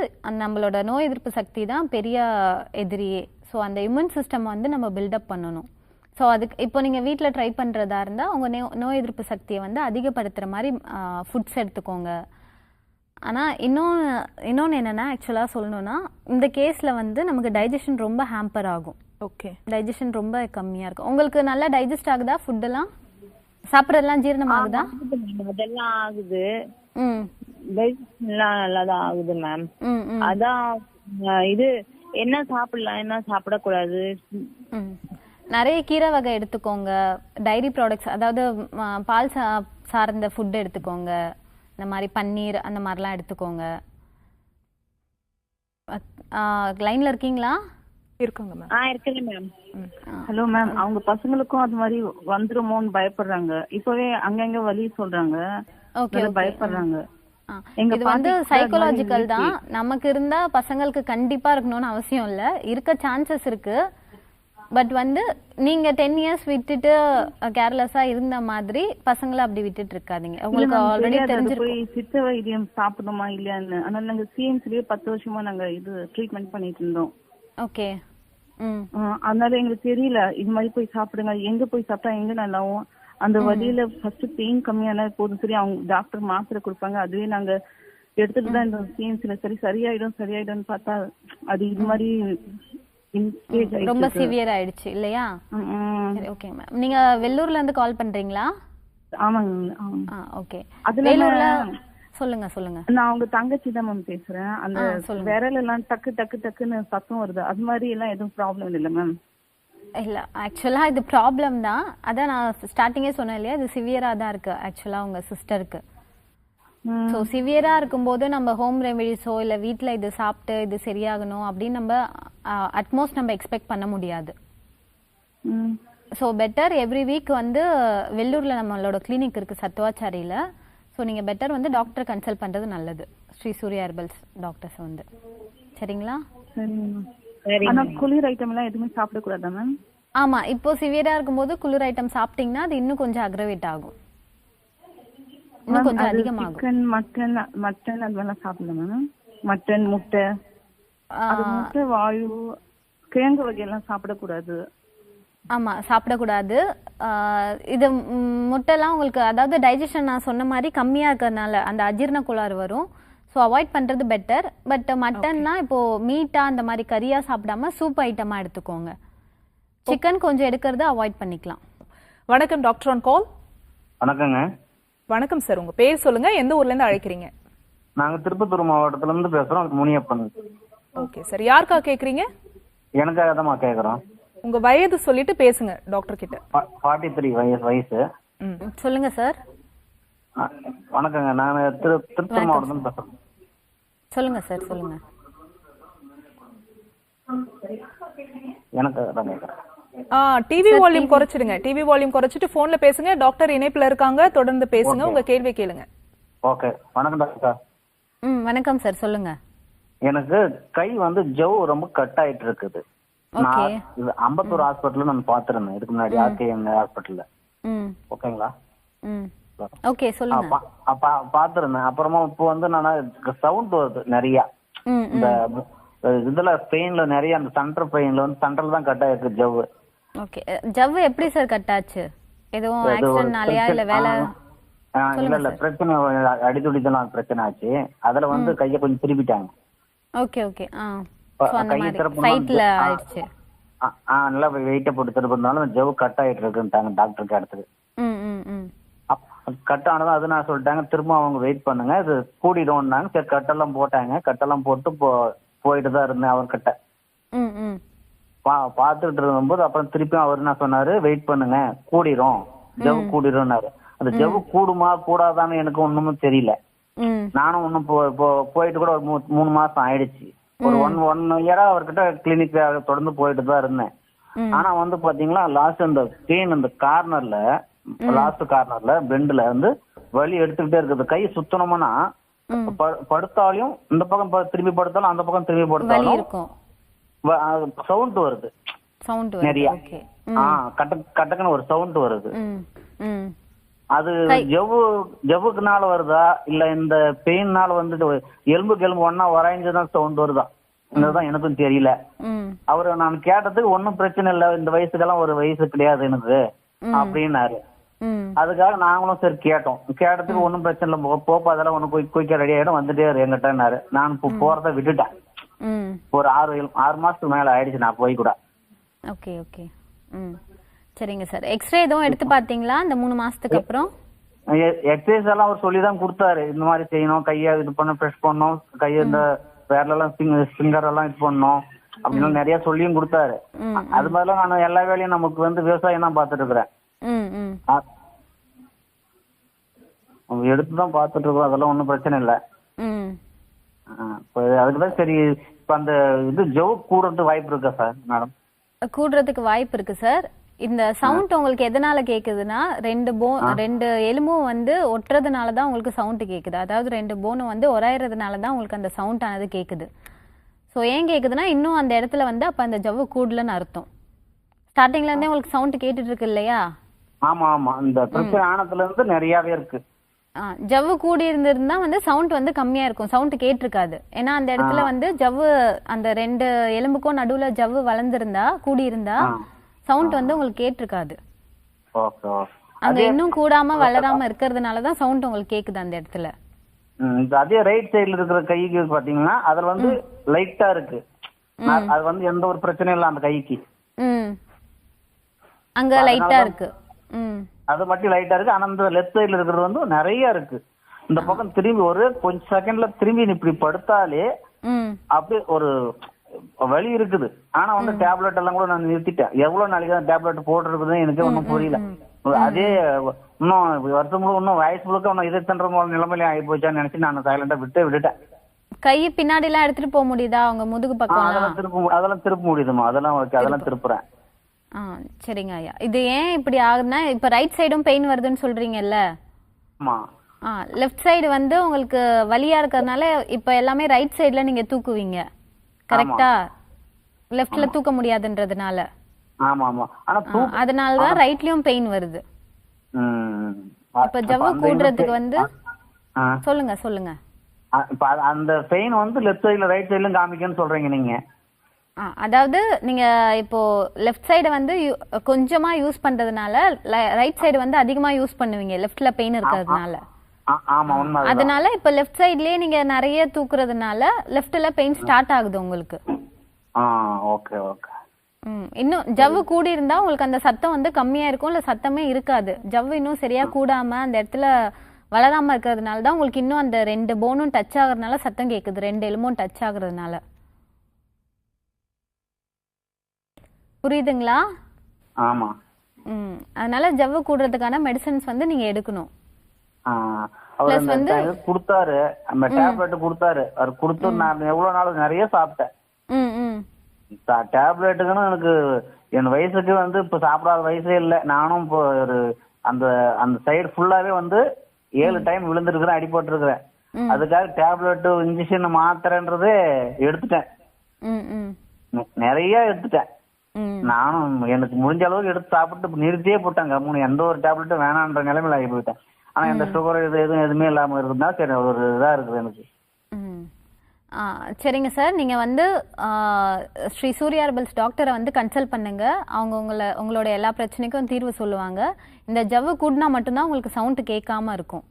நம்மளோட நோய் எதிர்ப்பு சக்தி தான் பெரிய எதிரியே. ஸோ அந்த இம்யூன் சிஸ்டம் வந்து நம்ம பில்டப் பண்ணணும். ஸோ அதுக்கு இப்போ நீங்கள் வீட்டில் ட்ரை பண்ணுறதா இருந்தால் உங்கள் நோய் எதிர்ப்பு சக்தியை வந்து அதிகப்படுத்துகிற மாதிரி ஃபுட்ஸ் எடுத்துக்கோங்க. ஆனால் இன்னொன்று என்னென்னா, ஆக்சுவலாக சொல்லணும்னா இந்த கேஸில் வந்து நமக்கு டைஜஷன் ரொம்ப ஹேம்பர் ஆகும். ஓகே, டைஜஷன் ரொம்ப கம்மியாக இருக்கும். உங்களுக்கு நல்லா டைஜஸ்ட் ஆகுதா? ஃபுட்டெல்லாம் சாப்பிட்றதெல்லாம் ஜீரணம் ஆகுதா? அதெல்லாம் ஆகுது. நல்லாதான் ஆகுது மேம். அதான் இது என்ன சாப்பிடலாம் என்ன சாப்பிடக்கூடாது. நிறைய கீரை வகை எடுத்துக்கோங்க. டைரி ப்ராடக்ட்ஸ், அதாவது பால் சார்ந்த ஃபுட் எடுத்துக்கோங்க. இந்த மாதிரி பன்னீர் அந்த மாதிரிலாம் எடுத்துக்கோங்க. லைன்ல இருக்கீங்களா? இருக்குங்க மேம். இருக்கேன் மேம். ஹலோ மேம், அவங்க பசங்களுக்கும் அது மாதிரி வந்துருமோன்னு பயப்படுறாங்க. இப்பவே அங்கங்க வலி சொல்றாங்க, பயப்படுறாங்க. இது வந்து சைக்காலஜிக்கல் தான். நமக்கு இருந்தா பசங்களுக்கு கண்டிப்பா இருக்கணும்னு அவசியம் இல்ல, இருக்க சான்சஸ் இருக்கு. பட் வந்து நீங்க 10 இயர்ஸ் விட்டுட்டு கேர்லெஸ்ஸா இருந்த மாதிரி பசங்களை அப்படி விட்டுட்டு இருக்காதீங்க. உங்களுக்கு ஆல்ரெடி தெரிஞ்சிருக்கும் சித்த வைத்தியம் சாப்பிடணுமா இல்லையான்னு. அதனால நாங்க சிஎம்சிலேயே 10 வருஷமா நாங்க இது ட்ரீட்மெண்ட் பண்ணிட்டு இருந்தோம். ஓகே. அதனால எங்களுக்கு தெரியல இது மாதிரி போய் சாப்பிடுங்க, எங்க போய் சாப்பிட்டா எங்க நல்லாவும். அந்த வழியில ஃபர்ஸ்ட் பெயின் கம்மியான போதும் சரி, அவங்க டாக்டர் மாத்திரை கொடுப்பாங்க, அதுவே நாங்க எடுத்துட்டு தான் இந்த சிஎம்சில சரியாயிடும் பார்த்தா அது இது மாதிரி ரொம்ப சிவியர் ஆயிடுச்சு இல்லையா? Okay ma'am. நீங்க வெள்ளூர்ல இருந்து கால் பண்றீங்களா? ஆமாங்க. ஓகே. வெள்ளூர்ல சொல்லுங்க. நான் உங்க தங்கச்சி தான் மேம் பேசுறேன். அந்த விரல் எல்லாம் டக்கு டக்கு டக்குன்னு சத்தம் வருது, அது மாதிரி எல்லாம் எதுவும் ப்ராப்ளம் இல்லை மேம்? இல்ல, ஆக்சுவலா இது ப்ராப்ளம் தான். அதான் நான் ஸ்டார்டிங்கே சொன்னேன் இல்லையா, இது சிவியரா தான் இருக்கு ஆக்சுவலா உங்க சிஸ்டருக்கு. ஸோ சிவியரா இருக்கும்போது நம்ம ஹோம் ரெமெடிஸோ இல்ல வீட்ல இது சாப்பிட்டு இது சரியாகணும் அப்படின்னு நம்ம அட்மோஸ்ட் நம்ம எக்ஸ்பெக்ட் பண்ண முடியாது. ஸோ பெட்டர் எவ்ரி வீக் வந்து வெள்ளூர்ல நம்மளோட கிளினிக் இருக்கு சத்துவாச்சாரியில. ஸோ நீங்க பெட்டர் வந்து டாக்டர் கன்சல்ட் பண்றது நல்லது, ஸ்ரீ சூர்யா ஹெர்பல்ஸ் டாக்டர்ஸ் வந்து. சரிங்களா? ஆனா குளிர் ஐட்டம் எல்லாம் எதுவுமே சாப்பிடக்கூடாதா மேம்? ஆமா, இப்போ சிவியரா இருக்கும்போது குளிர் ஐட்டம் சாப்பிட்டீங்கன்னா அது இன்னும் கொஞ்சம் அக்ரவேட் ஆகும், இன்னும் கொஞ்சம் அதிகமாகும். சிக்கன் மட்டன் அது மாதிரிலாம் சாப்பிடலாம் மேம்? மட்டன் முட்டை அது முட்டை வாயு கிழங்கு வகையெல்லாம் சாப்பிடக்கூடாது. ஆமா, சாப்பிடக்கூடாது. இது முட்டைலாம் உங்களுக்கு அதாவது டைஜஷன் நான் சொன்ன மாதிரி கம்மியா இருக்கிறதுனால அந்த அஜீரண கோளாறு வரும். ஸோ அவாய்ட் பண்றது பெட்டர். பட் மட்டன்னா இப்போ மீட்டா அந்த மாதிரி கறியா சாப்பிடாம சூப் ஐட்டமா எடுத்துக்கோங்க. சிக்கன் கொஞ்சம் எடுக்கிறத அவாய்ட் பண்ணிக்கலாம். வணக்கம் டாக்டர் ஆன் கால். வணக்கங்க. வணக்கம் சார், உங்க பேர் சொல்லுங்க, எந்த ஊர்ல இருந்து அழைக்கிறீங்க? நாங்க திருப்பத்தூர் மாவட்டத்துல இருந்து பேசுறோம், முனியப்பன். ஓகே சார், யாருக்கா கேக்குறீங்க? எனக்காக தான் கேக்குறோம். உங்க வயது சொல்லிட்டு பேசுங்க டாக்டர் கிட்ட. 43 வயசு. சொல்லுங்க சார். வணக்கங்க, நான் திருப்பத்தூர் மாவட்டத்துல பேசுறேன். சொல்லுங்க சார், சொல்லுங்க. எனக்காக தான் கேக்குறேன். டிவி வால்யூம் குறைச்சிடுங்க. டிவி வால்யூம் குறைச்சிட்டு போன்ல பேசுங்க. டாக்டர் இணைப்புல இருக்காங்க, தொடர்ந்து பேசுங்க, உங்க கேள்வி கேளுங்க. ஓகே. வணக்கம் டாக்டர். வணக்கம் சார், சொல்லுங்க. எனக்கு கை வந்து ஜவ் ரொம்ப கட் ஆயிட்டு இருக்குது. நான் அம்பத்தூர் ஹாஸ்பிட்டல்ல நான் பாத்துறேன் இதுக்கு முன்னாடி, ஆர்கேஎம் ஹாஸ்பிட்டல்ல. ஓகேங்களா? ஓகே, சொல்லுங்க. பாத்துறேன். அப்புறமா இப்போ வந்து நான் சவுண்ட் வருது நிறைய. இந்த இதுல பெயின்ல நிறைய அந்த சென்டர் பெயின்ல வந்து சென்டர்ல தான் கட் ஆயிருக்கு ஜவ். ஓகே, ஜவ் எப்படி சார் கட் ஆச்சு? எதுவும் ஆக்சிடென்ட்னாலயா இல்ல வேலை? இல்ல பிரச்சனை அடித்துடிதான் பிரச்சனை ஆச்சு. அதுல வந்து கைய கொஞ்சம் திருப்பிட்டாங்க. Okay okay. கைய திருப்பினால ஆயிடுச்சு. நல்லா வெயிட்ட போட்டு திருப்பினாலும் ஜவ் கட் ஆயிட்டு இருக்குன்ட்டாங்க டாக்டருக்கு அடுத்தது. கட் ஆனதும் அது நான் சொல்லிட்டாங்க, திரும்ப அவங்க வெயிட் பண்ணுங்க இது கூடிடும்னாங்க. சரி கட்டெல்லாம் போட்டாங்க. கட்டெல்லாம் போட்டு போயிட்டு தான் இருந்தேன் அவர்கிட்ட. பாத்துக்கிட்டு இருக்கும்போது அப்புறம் திருப்பியும் அவர் என்ன சொன்னாரு, வெயிட் பண்ணுங்க கூடிரும், ஜவ் கூடிரும்னாரு. அந்த ஜவ் கூடுமா கூடாதான்னு எனக்கு ஒண்ணுமே தெரியல. நானும் ஒன்னும் போயிட்டு கூட ஒரு 3 மாசம் ஆயிடுச்சு. ஒரு ஒன் இயரா அவர்கிட்ட கிளினிக் தொடர்ந்து போயிட்டு தான் இருந்தேன். ஆனா வந்து பாத்தீங்களா லாஸ்ட் அந்த பெயின் அந்த கார்னர்ல, லாஸ்ட் கார்னர்ல பெண்ட்ல வந்து வலி எடுத்துக்கிட்டே இருக்குது. கை சுத்தணும்னா படுத்தாலும் இந்த பக்கம் திரும்பி படுத்தாலும் அந்த பக்கம் திரும்பி படுத்தாலும் சவுண்ட் வருது நிறைய. கட்டக்குன்னு ஒரு சவுண்ட் வருது. அது ஜவ்வுக்குனால வருதா இல்ல இந்த பெயின்னால வந்துட்டு எலும்புக்கு எலும்பு ஒன்னா வரைஞ்சுதான் சவுண்ட் வருதா இதுதான் எனக்கும் தெரியல. அவரு நான் கேட்டதுக்கு ஒன்னும் பிரச்சனை இல்ல, இந்த வயசுக்கெல்லாம் ஒரு வயசு கிடையாது எனக்கு அப்படின்னாரு. அதுக்காக நாங்களும் சரி கேட்டோம். கேட்டதுக்கு ஒன்னும் பிரச்சனை இல்ல, போப்பா அதெல்லாம் ஒண்ணு குயிக்கா ரெடி ஆயிடும் வந்துட்டே எங்கிட்டனாரு. நான் போறத விட்டுட்டேன். ஒரு 6 மாசத்துக்கு மேல ஆயிடுச்சு நான் போய் கூட. Okay okay. சரிங்க சார். எக்ஸ்ரே எதுவும் எடுத்து பாத்தீங்களா இந்த 3 மாசத்துக்கு அப்புறம்? எக்ஸசைஸ் எல்லாம் அவர் சொல்லிதான் கொடுத்தாரு, இந்த மாதிரி செய்யணும், கையை இது பண்ண பிரஷ் பண்ணணும், கையை இந்த வேர்லாம் ஃபிங்கர் எல்லாம் இது பண்ணணும் அப்படின்னு நிறைய சொல்லியும் கொடுத்தாரு. அது மாதிரிலாம் நான் எல்லா வேலையும் நமக்கு வந்து விவசாயம் தான் பாத்துட்டு இருக்கிறேன். எடுத்துதான் பாத்துட்டு இருக்கோம், அதெல்லாம் ஒன்னும் பிரச்சனை இல்ல. அதுக்குதான் சரி இப்ப அந்த இது ஜவ் கூடுறதுக்கு வாய்ப்பு இருக்கா சார் மேடம்? கூடுறதுக்கு வாய்ப்பு இருக்கு சார். இந்த சவுண்ட் உங்களுக்கு எதனால கேக்குதுன்னா, ரெண்டு எலும்பும் வந்து ஒட்டுறதுனாலதான் உங்களுக்கு சவுண்ட் கேக்குது. அதாவது 2 போனும் வந்து உராயறதுனாலதான் உங்களுக்கு அந்த சவுண்ட் ஆனது கேக்குது. ஸோ ஏன் கேக்குதுன்னா இன்னும் அந்த இடத்துல வந்து அப்ப அந்த ஜவ்வு கூடலன்னு அர்த்தம். ஸ்டார்டிங்ல இருந்தே உங்களுக்கு சவுண்ட் கேட்டுட்டு இருக்கு இல்லையா? ஆமா ஆமா, இந்த பிரச்சனை ஆனதுல இருந்து நிறையவே இருக்கு. ஜவ்வு கூடி இருந்திருந்தா வந்து சவுண்ட் வந்து கம்மியா இருக்கும், சவுண்ட் கேட்டிருக்காது. ஏன்னா அந்த இடத்துல வந்து ஜவ்வு அந்த 2 எலும்புக்கும் நடுவுல ஜவ்வு வளர்ந்திருந்தா கூடி இருந்தா சவுண்ட் வந்து உங்களுக்கு கேட்டிருக்காது. அங்க இன்னும் கூடாம வளராம இருக்கிறதுனாலதான் சவுண்ட் உங்களுக்கு கேக்குது அந்த இடத்துல. அதே ரைட் சைடுல இருக்கிற கைக்கு பாத்தீங்கன்னா அதுல வந்து லைட்டா இருக்கு. அது வந்து எந்த ஒரு பிரச்சனையும் இல்ல அந்த கைக்கு. அங்க லைட்டா இருக்கு. அது மட்டும் லைட்டா இருக்கு. ஆனா இந்த லெஃப்ட் சைடுல இருக்கிறது வந்து நிறைய இருக்கு. இந்த பக்கம் திரும்பி ஒரு கொஞ்சம் செகண்ட்ல திரும்பி இப்படி படுத்தாலே அப்படி ஒரு வலி இருக்குது. ஆனா வந்து டேப்லெட் எல்லாம் கூட நான் நிறுத்திட்டேன். எவ்வளவு நாளைக்கு தான் டேப்லெட் போட்டு இருக்குதுன்னு எனக்கு ஒன்னும் புரியல. அதே இன்னும் வருஷம் முழுக்க இன்னும் வயசு முழுக்க இன்னும் இதை தன்ற நிலைமையில ஆகி போச்சான்னு நினைச்சு நான் சைலண்டா விட்டுட்டேன். கை பின்னாடி எல்லாம் எடுத்துட்டு போக முடியுதா உங்க முதுகு பக்கம்? அதெல்லாம் திருப்ப முடியுதுமா, அதெல்லாம் ஓகே, அதெல்லாம் திருப்புறேன். சரிங்க ஐயா. இது ஏன் இப்படி ஆகுதுன்னா இப்ப ரைட் சைடும் பெயின் வருதுன்னு சொல்றீங்கல்ல? ஆமா. லெஃப்ட் சைடு வந்து உங்களுக்கு வலியா இருக்கிறதுனால இப்ப எல்லாமே ரைட் சைடுல நீங்க தூக்குவீங்க, கரெக்டா? லெஃப்ட்ல தூக்க முடியாதுன்றதுனால. ஆமா ஆமா. ஆனா அதனால தான் ரைட்லயும் பெயின் வருது. இப்ப ஜவ்வு கூடுறதுக்கு வந்து சொல்லுங்க சொல்லுங்க. இப்ப அந்த பெயின் வந்து லெஃப்ட் சைடுல ரைட் சைடுல காமிக்கன்னு சொல்றீங்க நீங்க? அதாவது நீங்க இப்போ லெஃப்ட் சைடு வந்து கொஞ்சமா யூஸ் பண்றதுனால ரைட் சைடு வந்து அதிகமா யூஸ் பண்ணுவீங்க லெஃப்ட்ல பெயின் இருக்கிறதுனால. அதனால இப்ப லெஃப்ட் சைடுலயே நீங்க நிறைய தூக்குறதுனால லெஃப்ட்ல பெயின் ஸ்டார்ட் ஆகுது உங்களுக்கு. Okay okay. இன்னும் ஜவ்வு கூடி இருந்தா உங்களுக்கு அந்த சத்தம் வந்து கம்மியா இருக்கும், இல்ல சத்தமே இருக்காது. ஜவ்வு இன்னும் சரியா கூடாம அந்த இடத்துல வளராம இருக்கிறதுனால தான் உங்களுக்கு இன்னும் அந்த 2 போனும் டச் ஆகுறதுனால சத்தம் கேக்குது, 2 எலும்பும் டச் ஆகுறதுனால. புரியுதுங்களா? ஆமா. அதனால ஜவ்வு கூடுறதுக்கான மெடிசன்ஸ் வந்து நீங்க எடுக்கணும். அவர் வந்து கொடுத்தாரு, அந்த டேப்லெட் கொடுத்தாரு. அவர் கொடுத்து நான் எவ்வளவு நாள் நிறைய சாப்பிட்டேன். டேப்லெட்டுக்குன்னு எனக்கு என் வயசுக்கு வந்து இப்ப சாப்பிடாத வயசே இல்லை. நானும் இப்போ ஒரு அந்த அந்த சைடு ஃபுல்லாவே வந்து 7 டைம் விழுந்திருக்கிறேன், அடிபட்டு இருக்கிறேன். அதுக்காக டேப்லெட் இன்ஜெக்ஷன் மாத்திரன்றதே எடுத்துட்டேன், நிறைய எடுத்துட்டேன். நானும் எனக்கு முடிஞ்ச அளவுக்கு எடுத்து சாப்பிட்டு நிறுத்தியே போட்டாங்க. எந்த ஒரு டேப்லெட்டும் வேணான்ற நிலைமையில ஆகி போயிட்டேன். ஆனா இந்த சுகர் எதுவுமே இல்லாம இருந்தா சரி ஒரு இதா இருக்குது எனக்கு. சரிங்க சார், நீங்க வந்து ஸ்ரீ சூர்யா ஹெர்பல்ஸ் டாக்டரை வந்து கன்சல்ட் பண்ணுங்க. அவங்க உங்களோட எல்லா பிரச்சனைக்கும் தீர்வு சொல்லுவாங்க. இந்த ஜவ்வு கூடினா மட்டும்தான் உங்களுக்கு சவுண்ட் கேட்காம இருக்கும்.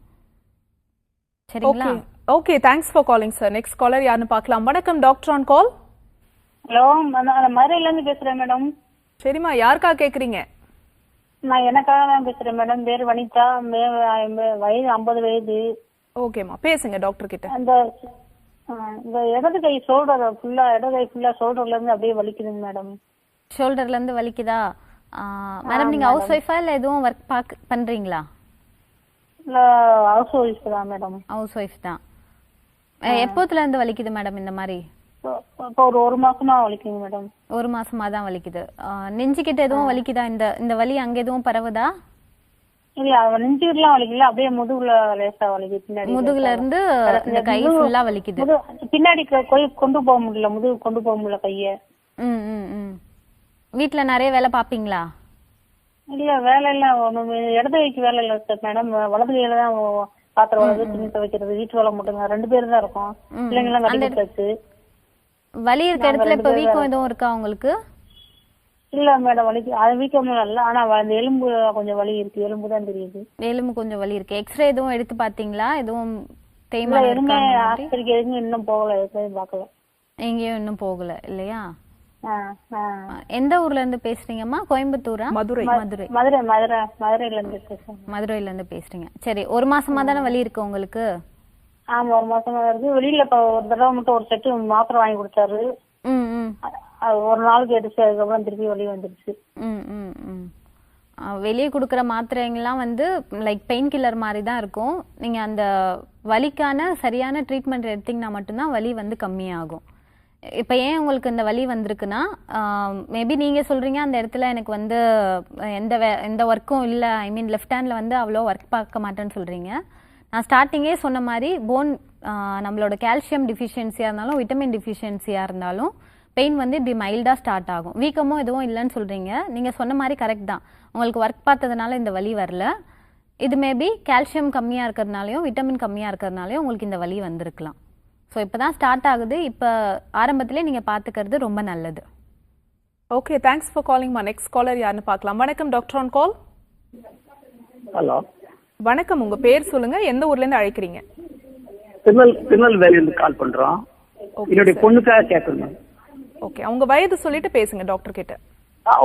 சரிங்களா? Okay, thanks for calling sir. Next caller யாருன்னு பார்க்கலாம். வணக்கம், டாக்டர் ஆன் கால். ஹலோ, நான் மதுரையில இருந்து பேசுறேன் மேடம். சரிம்மா, யாருக்கா கேக்குறீங்க? நான் எனக்காக தான் பேசுறேன் மேடம். பேர் வனிதா, வயது 50 வயது. ஓகேம்மா, பேசுங்க டாக்டர் கிட்ட. அந்த இந்த இடது கை ஷோல்டர் ஃபுல்லா, இடது கை ஃபுல்லா ஷோல்டர்ல இருந்து அப்படியே வலிக்குதுங்க மேடம். ஷோல்டர்ல இருந்து வலிக்குதா மேடம்? நீங்க ஹவுஸ் ஒய்ஃபா இல்ல எதுவும் ஒர்க் பண்றீங்களா? இல்ல, ஹவுஸ் ஒய்ஃப் தான் மேடம். ஹவுஸ் ஒய்ஃப் தான். எப்போத்துல இருந்து வலிக்குது மேடம் இந்த மாதிரி? இப்போ ஒரு மாசமா வலிக்குங்க மேடம். ஒரு மாசமா தான் வலிக்குது. நெஞ்சுக்கிட்ட எதுவும் வலிக்குதா? இந்த வலி அங்க எதுவும் பரவுதா? இல்ல, நெஞ்சுலாம் வலிக்கல, அப்படியே முதுகுல லேசா வலிக்குது. பின்னாடி முதுகுல இருந்து இந்த கை ஃபுல்லா வலிக்குது. பின்னாடி கொண்டு போக முடியல, முதுகு கொண்டு போக முடியல கைய. வீட்டுல நிறைய வேலை பாப்பீங்களா? இல்ல, வேலை எல்லாம் இடது கைக்கு வேலை இல்ல மேடம். வலது கையில தான் பாத்திரம் வளர்ந்து துணி துவைக்கிறது, வீட்டு வேலை மட்டுங்க. 2 பேர் தான் இருக்கோம். பிள்ளைங்க எல்லாம் வலி இருக்க இடத்துல இப்ப வீக்கம் எதுவும் இருக்கா உங்களுக்கு? இல்ல மேடம், வலிக்கு அது வீக்கம் இல்ல. ஆனா அந்த எலும்பு கொஞ்சம் வலி இருக்கு, எலும்பு தான் தெரியுது. எலும்பு கொஞ்சம் வலி இருக்கு. எக்ஸ்ரே எதுவும் எடுத்து பாத்தீங்களா? எதுவும் தேய்மானம் இருக்கா? ஆஸ்பத்திரிக்கு எதுவும் இன்னும் போகல, எதுவும் பார்க்கல. எங்கேயும் இன்னும் போகல இல்லையா? எந்த ஊர்ல இருந்து பேசுறீங்கம்மா? கோயம்புத்தூரா? மதுரையில இருந்து பேசுறேன். மதுரையில இருந்து பேசுறீங்க. சரி, ஒரு மாசமா தானே வலி இருக்கு உங்களுக்கு? ஆமா, ஒரு மாசமா இருக்கு. வெளியில ஒரு தடவை மட்டும் ஒரு செட்டு மாத்திரை வாங்கி கொடுத்தாரு. ஒரு நாளுக்கு எடுத்து அதுக்கப்புறம் திருப்பி வலி வந்துருச்சு. வெளியே கொடுக்குற மாத்திரைங்கெல்லாம் வந்து லைக் பெயின் கில்லர் மாதிரி தான் இருக்கும். நீங்க அந்த வலிக்கான சரியான ட்ரீட்மெண்ட் எடுத்தீங்கன்னா மட்டும்தான் வலி வந்து கம்மியாகும். இப்போ ஏன் உங்களுக்கு இந்த வலி வந்திருக்குன்னா, மேபி நீங்கள் சொல்கிறீங்க அந்த இடத்துல எனக்கு வந்து எந்த ஒர்க்கும் இல்லை, ஐ மீன் லெஃப்ட் ஹேண்டில் வந்து அவ்வளோ ஒர்க் பார்க்க மாட்டேன்னு சொல்கிறீங்க. நான் ஸ்டார்டிங்கே சொன்ன மாதிரி நம்மளோட கால்சியம் டிஃபிஷியன்சியாக இருந்தாலும் விட்டமின் டிஃபிஷியன்சியாக இருந்தாலும் பெயின் வந்து இப்படி மைல்டாக ஸ்டார்ட் ஆகும். வீக்கமும் எதுவும் இல்லைன்னு சொல்கிறீங்க. நீங்கள் சொன்ன மாதிரி கரெக்ட் தான், உங்களுக்கு ஒர்க் பார்த்ததுனால இந்த வலி வரல. இது மேபி கால்சியம் கம்மியாக இருக்கிறதுனாலையும் விட்டமின் கம்மியாக இருக்கிறதுனாலையும் உங்களுக்கு இந்த வலி வந்திருக்கலாம். ஸோ இப்போ தான் ஸ்டார்ட் ஆகுது. இப்போ ஆரம்பத்திலே நீங்கள் பார்த்துக்கிறது ரொம்ப நல்லது. ஓகே, தேங்க்ஸ் ஃபார் காலிங்மா. நெக்ஸ்ட் காலர் யாருன்னு பார்க்கலாம். வணக்கம், டாக்டர் ஆன் கால். ஹலோ, வணக்கம். உங்க பேர் சொல்லுங்க, எந்த ஊர்ல இருந்து அழைக்கிறீங்க? திருநெல்வேலியில இருந்து கால் பண்றோம். என்னுடைய பொண்ணுக்காக கேட்கணும். ஓகே, உங்க வயது சொல்லிட்டு பேசுங்க டாக்டர் கிட்ட.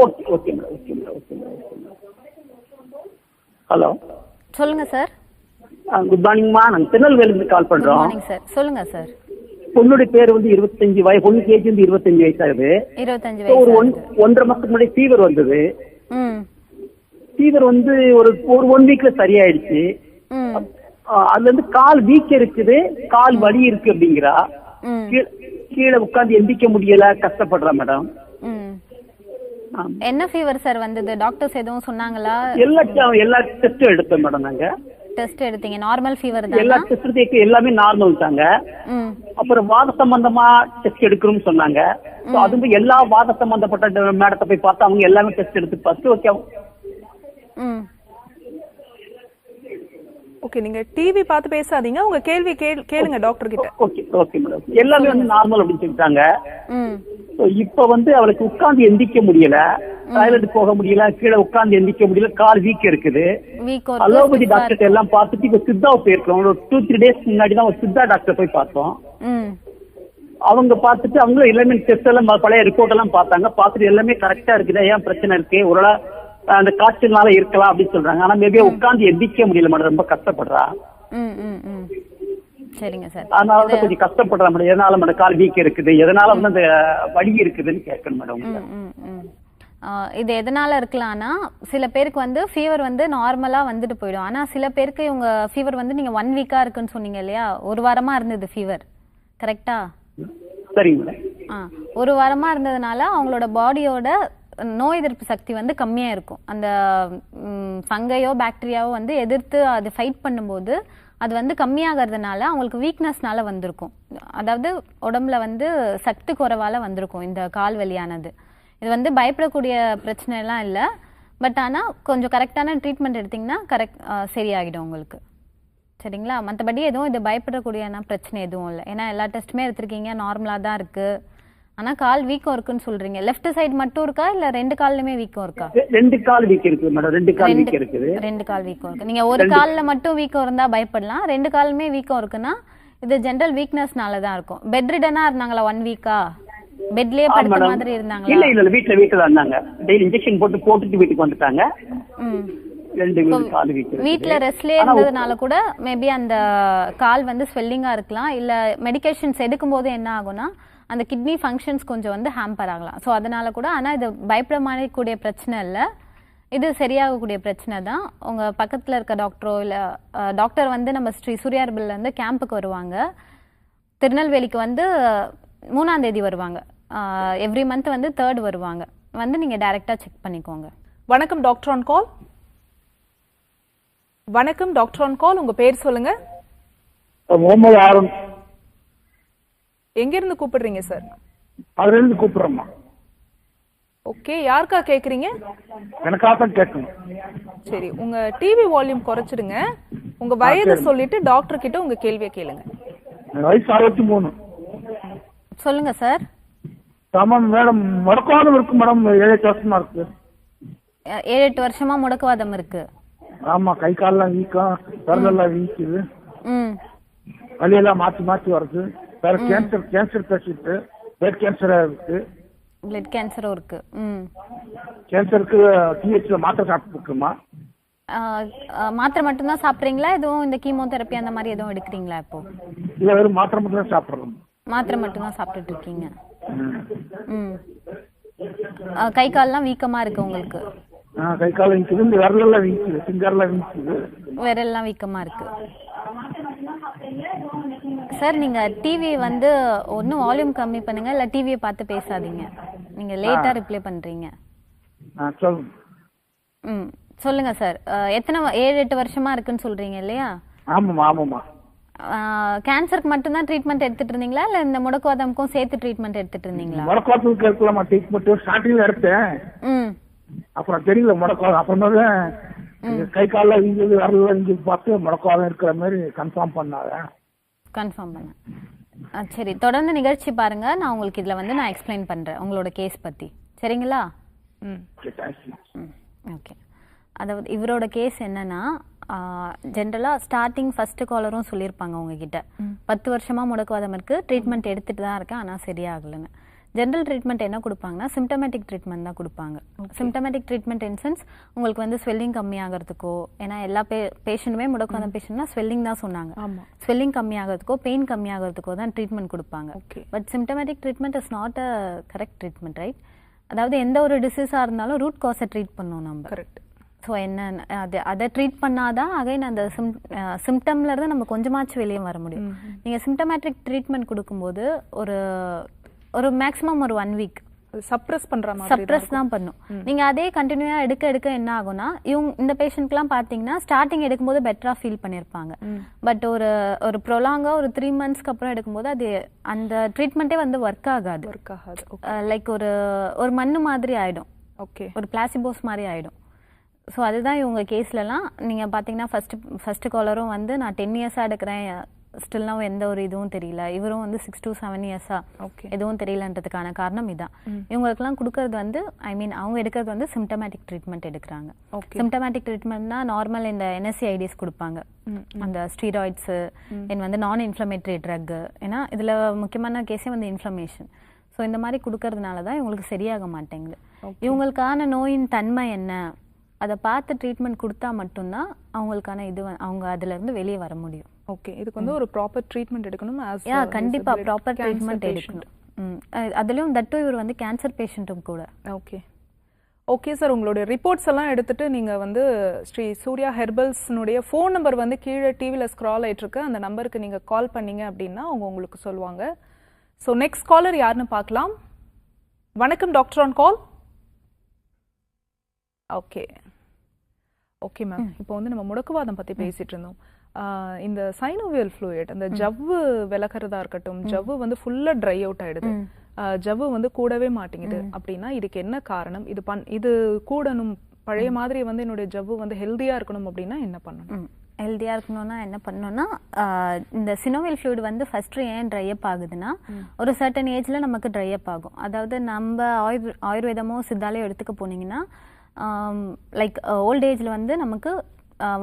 Okay okay okay. ஹலோ, சொல்லுங்க சார். குட் மார்னிங்மா, நாங்க திருநெல்வேலியில இருந்து கால் பண்றோம். குட் மார்னிங் சார், சொல்லுங்க சார். பொண்ணுடைய பேர் வந்து 25 வயசு, பொண்ணுக்கு ஏஜ் வந்து 25 வயசு ஆகுது. 25 வயசு. ஒரு 1.5 மாசத்துக்கு முன்னாடி ஃபீவர் வந்தது. ஃபீவர் வந்து ஒரு 1 வீக்ல சரியாயிடுச்சு. அதுல இருந்து கால் வீக்கம் இருக்குது, கால் வலி இருக்கு அப்படிங்கிறா. கீழே உட்கார்ந்து எந்திக்க முடியல, கஷ்டப்படுறா மேடம். என்ன ஃபீவர் சார் வந்தது? டாக்டர்ஸ் எதுவும் சொன்னாங்களா? எல்லா டெஸ்டும் எடுத்தோம் மேடம். நாங்க டெஸ்ட் எடுத்தீங்க, நார்மல் ஃபீவர் தான்? எல்லா டெஸ்ட் எல்லாமே நார்மல் தாங்க. அப்புறம் வாத சம்பந்தமா டெஸ்ட் எடுக்கணும்னு சொன்னாங்க. அது எல்லா வாத சம்பந்தப்பட்ட மேடத்தை போய் பார்த்தா அவங்க எல்லாமே டெஸ்ட் எடுத்து பார்த்து ஓகே. ஓகே, நீங்க டிவி பார்த்து பேசாதீங்க, உங்க கேள்வி கேளுங்க டாக்டர் கிட்ட. Okay okay madam. எல்லாமே வந்து நார்மல் அப்படின்னு சொல்லிட்டாங்க. இப்ப வந்து அவளுக்கு உட்கார்ந்து எந்திக்க முடியல, டாய்லெட் போக முடியல, கீழே உட்கார்ந்து எந்திக்க முடியல, கால் வீக் இருக்குது. அலோபதி டாக்டர் எல்லாம் பார்த்துட்டு இப்ப சித்தா போயிருக்கோம். ஒரு 2-3 டேஸ் முன்னாடி தான் ஒரு சித்தா டாக்டர் போய் பார்த்தோம். அவங்க பார்த்துட்டு அவங்களும் எல்லாமே டெஸ்ட் எல்லாம் பழைய ரிப்போர்ட் எல்லாம் பார்த்தாங்க. பார்த்துட்டு எல்லாமே கரெக்டா இருக்குது, ஏன் பிரச்சனை இருக்கு, ஒரு அந்த காய்ச்சல்னால இருக்கலாம் அப்படின்னு சொல்றாங்க. ஆனா மேபி உட்கார்ந்து எந்திக்க முடியல மேடம், ரொம்ப கஷ்டப்படுறா. சரிங்க சார். அதனால கொஞ்சம் கஷ்டப்படுறா மேடம். எதனால மேடம் கால் வீக் இருக்குது, எதனால வந்து அந்த வலி இருக்குதுன்னு கேட்கணும் மேடம். இது எதனால இருக்கலாம்னா, சில பேருக்கு வந்து ஃபீவர் வந்து நார்மலா வந்துட்டு போயிடும். ஆனா சில பேருக்கு இவங்க ஃபீவர் வந்து நீங்க 1 வீக்கா இருக்குன்னு சொன்னீங்க இல்லையா, 1 வாரமா இருந்தது ஃபீவர், கரெக்டா? சரிங்க மேடம். 1 வாரமா இருந்ததுனால அவங்களோட பாடியோட நோய் எதிர்ப்பு சக்தி வந்து கம்மியா இருக்கும். அந்த ஃபங்கையோ பாக்டீரியாவோ வந்து எதிர்த்து அது ஃபைட் பண்ணும்போது அது வந்து கம்மியாகிறதுனால அவங்களுக்கு வீக்னஸ்னால வந்திருக்கும். அதாவது உடம்புல வந்து சக்தி குறைவால வந்திருக்கும் இந்த கால் வலியானது. இது வந்து பயப்படக்கூடிய பிரச்சனை எல்லாம் இல்லை. பட் ஆனால் கொஞ்சம் கரெக்டான ட்ரீட்மெண்ட் எடுத்திங்கன்னா சரியாகிடும் உங்களுக்கு. சரிங்களா? மற்றபடி எதுவும் இது பயப்படக்கூடிய பிரச்சனை எதுவும் இல்லை. ஏன்னா எல்லா டெஸ்ட்டுமே எடுத்திருக்கீங்க, நார்மலாக தான் இருக்குது. ஆனா கால் வீக்கம் இருக்குன்னு சொல்றீங்க. லெஃப்ட் சைடு மட்டும் இருக்கா இல்ல 2 கால்லயுமே வீக்கம் இருக்கா? 2 கால் வீக்கம் இருக்கு மேடம். 2 கால் வீக்கம் இருக்குது. 2 கால் வீக்கம் இருக்கு. நீங்க ஒரு கால்ல மட்டும் வீக்கம் இருந்தா பயப்படலாம். 2 காலுமே வீக்கம் இருக்குன்னா இது ஜெனரல் வீக்னஸ்னால தான் இருக்கும். பெட் ரிடனா இருந்தாங்களா 1 வீக்கா? பெட்லயே படுத்த மாதிரி இருந்தாங்களா? இல்ல இல்ல, வீட்ல தான் இருந்தாங்க. டெய்லி இன்ஜெக்ஷன் போட்டுட்டு வீட்டுக்கு வந்துட்டாங்க. 2 கால் வீக்கம். வீட்ல ரெஸ்ட்லயே இருந்ததுனால கூட மேபி அந்த கால் வந்து ஸ்வெல்லிங்கா இருக்கலாம். இல்ல மெடிகேஷன்ஸ் எடுக்கும்போது என்ன ஆகும்னா அந்த கிட்னி ஃபங்க்ஷன்ஸ் கொஞ்சம் வந்து ஹேம்பர் ஆகலாம். ஸோ அதனால கூட. ஆனால் இது பயப்படக்கூடிய பிரச்சனை இல்லை, இது சரியாகக்கூடிய பிரச்சனை தான். உங்கள் பக்கத்தில் இருக்க டாக்டரோ இல்லை டாக்டர் வந்து நம்ம ஸ்ரீ சூர்யார்பில்லேருந்து கேம்புக்கு வருவாங்க. திருநெல்வேலிக்கு வந்து 3ஆம் தேதி வருவாங்க. எவ்ரி மந்த் வந்து 3rd வருவாங்க. வந்து நீங்கள் டைரெக்டாக செக் பண்ணிக்கோங்க. வணக்கம் டாக்டர் ஆன் கால். வணக்கம் டாக்டர் ஆன் கால், உங்கள் பேர் சொல்லுங்க. முகமது ஆரன். எங்க இருந்து கூப்பிடுறீங்க சார்? அதுல இருந்து கூப்பிடுறோம்மா. ஓகே, யாருக்கா கேக்குறீங்க? எனக்காக தான் கேட்கணும். சரி, உங்க டிவி வால்யூம் குறைச்சிடுங்க. உங்க வயது சொல்லிட்டு டாக்டர் கிட்ட உங்க கேள்வியை கேளுங்க. வயசு 63. சொல்லுங்க சார். ஆமாம் மேடம், முடக்குவாதம் இருக்கு மேடம். 7-8 வருஷமா இருக்கு. 7-8 வருஷமா முடக்குவாதம் இருக்கு. ஆமா, கை காலெல்லாம் வீக்கம், விரலெல்லாம் வீக்குது, வலியெல்லாம் மாற்றி மாற்றி வருது. வேற கேன்சர் பேஷண்ட், பிளட் கேன்சரா இருக்கு. பிளட் கேன்சரும் இருக்கு. கேன்சருக்கு டிஹெச்ல மாத்திரை சாப்பிட்டுருக்குமா? மாத்திரை மட்டும் தான் சாப்பிடுறீங்களா? எதுவும் இந்த கீமோதெரப்பி அந்த மாதிரி எதுவும் எடுக்கிறீங்களா இப்போ? இல்ல, வெறும் மாத்திரை மட்டும் தான் சாப்பிடுறோம். மாத்திரை மட்டும் தான் சாப்பிட்டுட்டு இருக்கீங்க. கை கால்லாம் வீக்கமா இருக்கு உங்களுக்கு? கை கால் வீக்குது, இந்த விரலெல்லாம் வீக்குது, ஃபிங்கர்லாம் வீக்குது, விரல்லாம் வீக்கமா இருக்கு. சார், நீங்க டிவி வந்து ஒன்னும் வால்யூம் கம்மி பண்ணுங்க, இல்ல டிவியை பார்த்து பேசாதீங்க. நீங்க லேட்டா ரிப்ளை பண்றீங்க. சொல்லுங்க சார். எத்தனை 7-8 வருஷமா இருக்குன்னு சொல்றீங்க இல்லையா? ஆமாமா ஆமாமா. கேன்சருக்கு மட்டும் தான் ட்ரீட்மெண்ட் எடுத்துட்டு இருந்தீங்களா இல்ல இந்த முடக்குவாதம்க்கும் சேர்த்து ட்ரீட்மெண்ட் எடுத்துட்டு இருந்தீங்களா? முடக்குவாதத்துக்கு எடுக்கலாமா ட்ரீட்மெண்ட்? ஸ்டார்டிங்ல எடுத்தேன், அப்புறம் தெரியல முடக்குவாதம். அப்புறமா தான் கை கால வீங்குது, வரல வீங்குது பார்த்து முடக்குவாதம் இருக்கிற மாதிரி கன்ஃபார்ம் பண்ணாங்க. கன்ஃபார்ம் பண்ண. சரி, தொடர்ந்து நிகழ்ச்சி பாருங்க. நான் உங்களுக்கு இதுல வந்து நான் எக்ஸ்பிளைன் பண்றேன் உங்களோட கேஸ் பத்தி. சரிங்களா? ஓகே. அதாவது இவரோட கேஸ் என்னன்னா, ஜென்ரலா ஸ்டார்டிங் ஃபர்ஸ்ட் காலரும் சொல்லியிருப்பாங்க உங்ககிட்ட 10 வருஷமா முடக்குவாதம் இருக்கு, ட்ரீட்மெண்ட் எடுத்துட்டு தான் இருக்கேன், ஆனா சரியாகலன்னு. ஜென்ரல் ட்ரீட்மெண்ட் என்ன கொடுப்பாங்கன்னா சிம்டமேட்டிக் ட்ரீட்மெண்ட் தான் கொடுப்பாங்க. சிம்டமேட்டிக் ட்ரீட்மெண்ட் இன் சென்ஸ் உங்களுக்கு வந்து ஸ்வெல்லிங் கம்மியாகிறதுக்கோ, ஏன்னா எல்லா பேஷண்ட்டுமே முடக்குவாதம் பேஷண்ட்னா ஸ்வெல்லிங் தான் சொன்னாங்க. ஸ்வெல்லிங் கம்மியாகிறதுக்கோ பெயின் கம்மியாகிறதுக்கோ தான் ட்ரீட்மெண்ட் கொடுப்பாங்க. But symptomatic treatment is not a correct treatment, right? அதாவது எந்த ஒரு டிசீஸாக இருந்தாலும் ரூட் காஸை ட்ரீட் பண்ணணும் நம்ம. கரெக்ட். ஸோ என்ன அதை ட்ரீட் பண்ணாதான் அகைன் அந்த சிம்டம்ல இருந்து நம்ம கொஞ்சமாச்சும் வெளியே வர முடியும். நீங்கள் சிம்டமேட்டிக் ட்ரீட்மெண்ட் கொடுக்கும்போது ஒரு மேக்ஸிமம் ஒரு 1 வீக் சப்ரஸ் பண்ற மாதிரி சப்ரஸ் தான் பண்ணும். நீங்க அதே கண்டினியூவா எடுக்க என்ன ஆகும்னா இந்த பேஷண்ட்க்குலாம் பாத்தீங்கன்னா ஸ்டார்டிங் எடுக்கும்போது பெட்டரா ஃபீல் பண்ணிருப்பாங்க. பட் ஒரு ப்ரொலாங்கா ஒரு 3 மந்த்ஸ்க்கு அப்புறம் எடுக்கும்போது அது அந்த ட்ரீட்மெண்ட்டே வந்து ஒர்க் ஆகாது. லைக் ஒரு மண்ணு மாதிரி ஆயிடும். ஓகே, ஒரு பிளாசிபோஸ் மாதிரி ஆயிடும். ஸோ அதுதான் இவங்க கேஸ்லலாம் நீங்க பாத்தீங்கன்னா ஃபர்ஸ்ட் காலரும் வந்து நான் 10 இயர்ஸா எடுக்கிறேன், ஸ்டில்னாவும் எந்த ஒரு இதுவும் தெரியல, இவரும் வந்து 6 to 7 இயர்ஸா எதுவும் தெரியலன்றதுக்கான காரணம் இதான். இவங்களுக்குலாம் கொடுக்கறது வந்து அவங்க எடுக்கிறது வந்து சிம்டமேட்டிக் ட்ரீட்மெண்ட் எடுக்கிறாங்க. சிம்டமேட்டிக் ட்ரீட்மெண்ட்னா நார்மல் இந்த NSAIDs கொடுப்பாங்க, அந்த ஸ்டீராய்ட்ஸ், வந்து நான் இன்ஃப்ளமேட்டரி ட்ரக். ஏன்னா இதுல முக்கியமான கேஸே வந்து இன்ஃப்ளமேஷன். ஸோ இந்த மாதிரி கொடுக்கறதுனால தான் இவங்களுக்கு சரியாக மாட்டேங்குது. இவங்களுக்கான நோயின் தன்மை என்ன அதை பார்த்து ட்ரீட்மெண்ட் கொடுத்தா மட்டும்தான் அவங்களுக்கான அவங்க அதுல இருந்து வெளியே வர முடியும். ஓகே, இதுக்கு வந்து ஒரு ப்ராப்பர் ட்ரீட்மெண்ட் எடுக்கணும். கண்டிப்பா ப்ராப்பர் ட்ரீட்மெண்ட் எடுக்கணும். அதுலயும் தட்டு இவர் வந்து கேன்சர் பேஷண்ட்டும் கூட. ஓகே சார், உங்களுடைய ரிப்போர்ட்ஸ் எல்லாம் எடுத்துட்டு நீங்க வந்து ஸ்ரீ சூர்யா ஹெர்பல்ஸ்னுடைய ஃபோன் நம்பர் வந்து கீழே டிவில ஸ்க்ரால் ஆயிட்டு இருக்கு, அந்த நம்பருக்கு நீங்க கால் பண்ணீங்க அப்படின்னா அவங்க உங்களுக்கு சொல்லுவாங்க. ஸோ நெக்ஸ்ட் காலர் யாருன்னு பார்க்கலாம். வணக்கம், doctor on call. Okay ma'am, இப்போ வந்து நம்ம முடக்குவாதம் பத்தி பேசிட்டு இருந்தோம். இந்த சைனோவியல் ஃப்ளூயிட், அந்த ஜவ்வு விலகிறதா இருக்கட்டும், ஜவ்வு வந்து ஃபுல்லா ட்ரை அவுட் ஆயிடுது, ஜவ்வு வந்து கூடவே மாட்டேங்குது அப்படின்னா இதுக்கு என்ன காரணம்? இது கூடணும், பழைய மாதிரி வந்து என்னுடைய ஜவ்வு வந்து ஹெல்தியா இருக்கணும் அப்படின்னா என்ன பண்ணணும்? ஹெல்தியாக இருக்கணும்னா என்ன பண்ணணும்னா இந்த சினோவியல் ஃப்ளூயிட் வந்து ஃபர்ஸ்ட் ஏன் ட்ரை அப் ஆகுதுன்னா ஒரு சர்டன் ஏஜில் நமக்கு ட்ரை அப் ஆகும். அதாவது நம்ம ஆயுர்வேதமோ சித்தாலையோ எடுத்துக்க போனீங்கன்னா லைக் ஓல்ட் ஏஜில் வந்து நமக்கு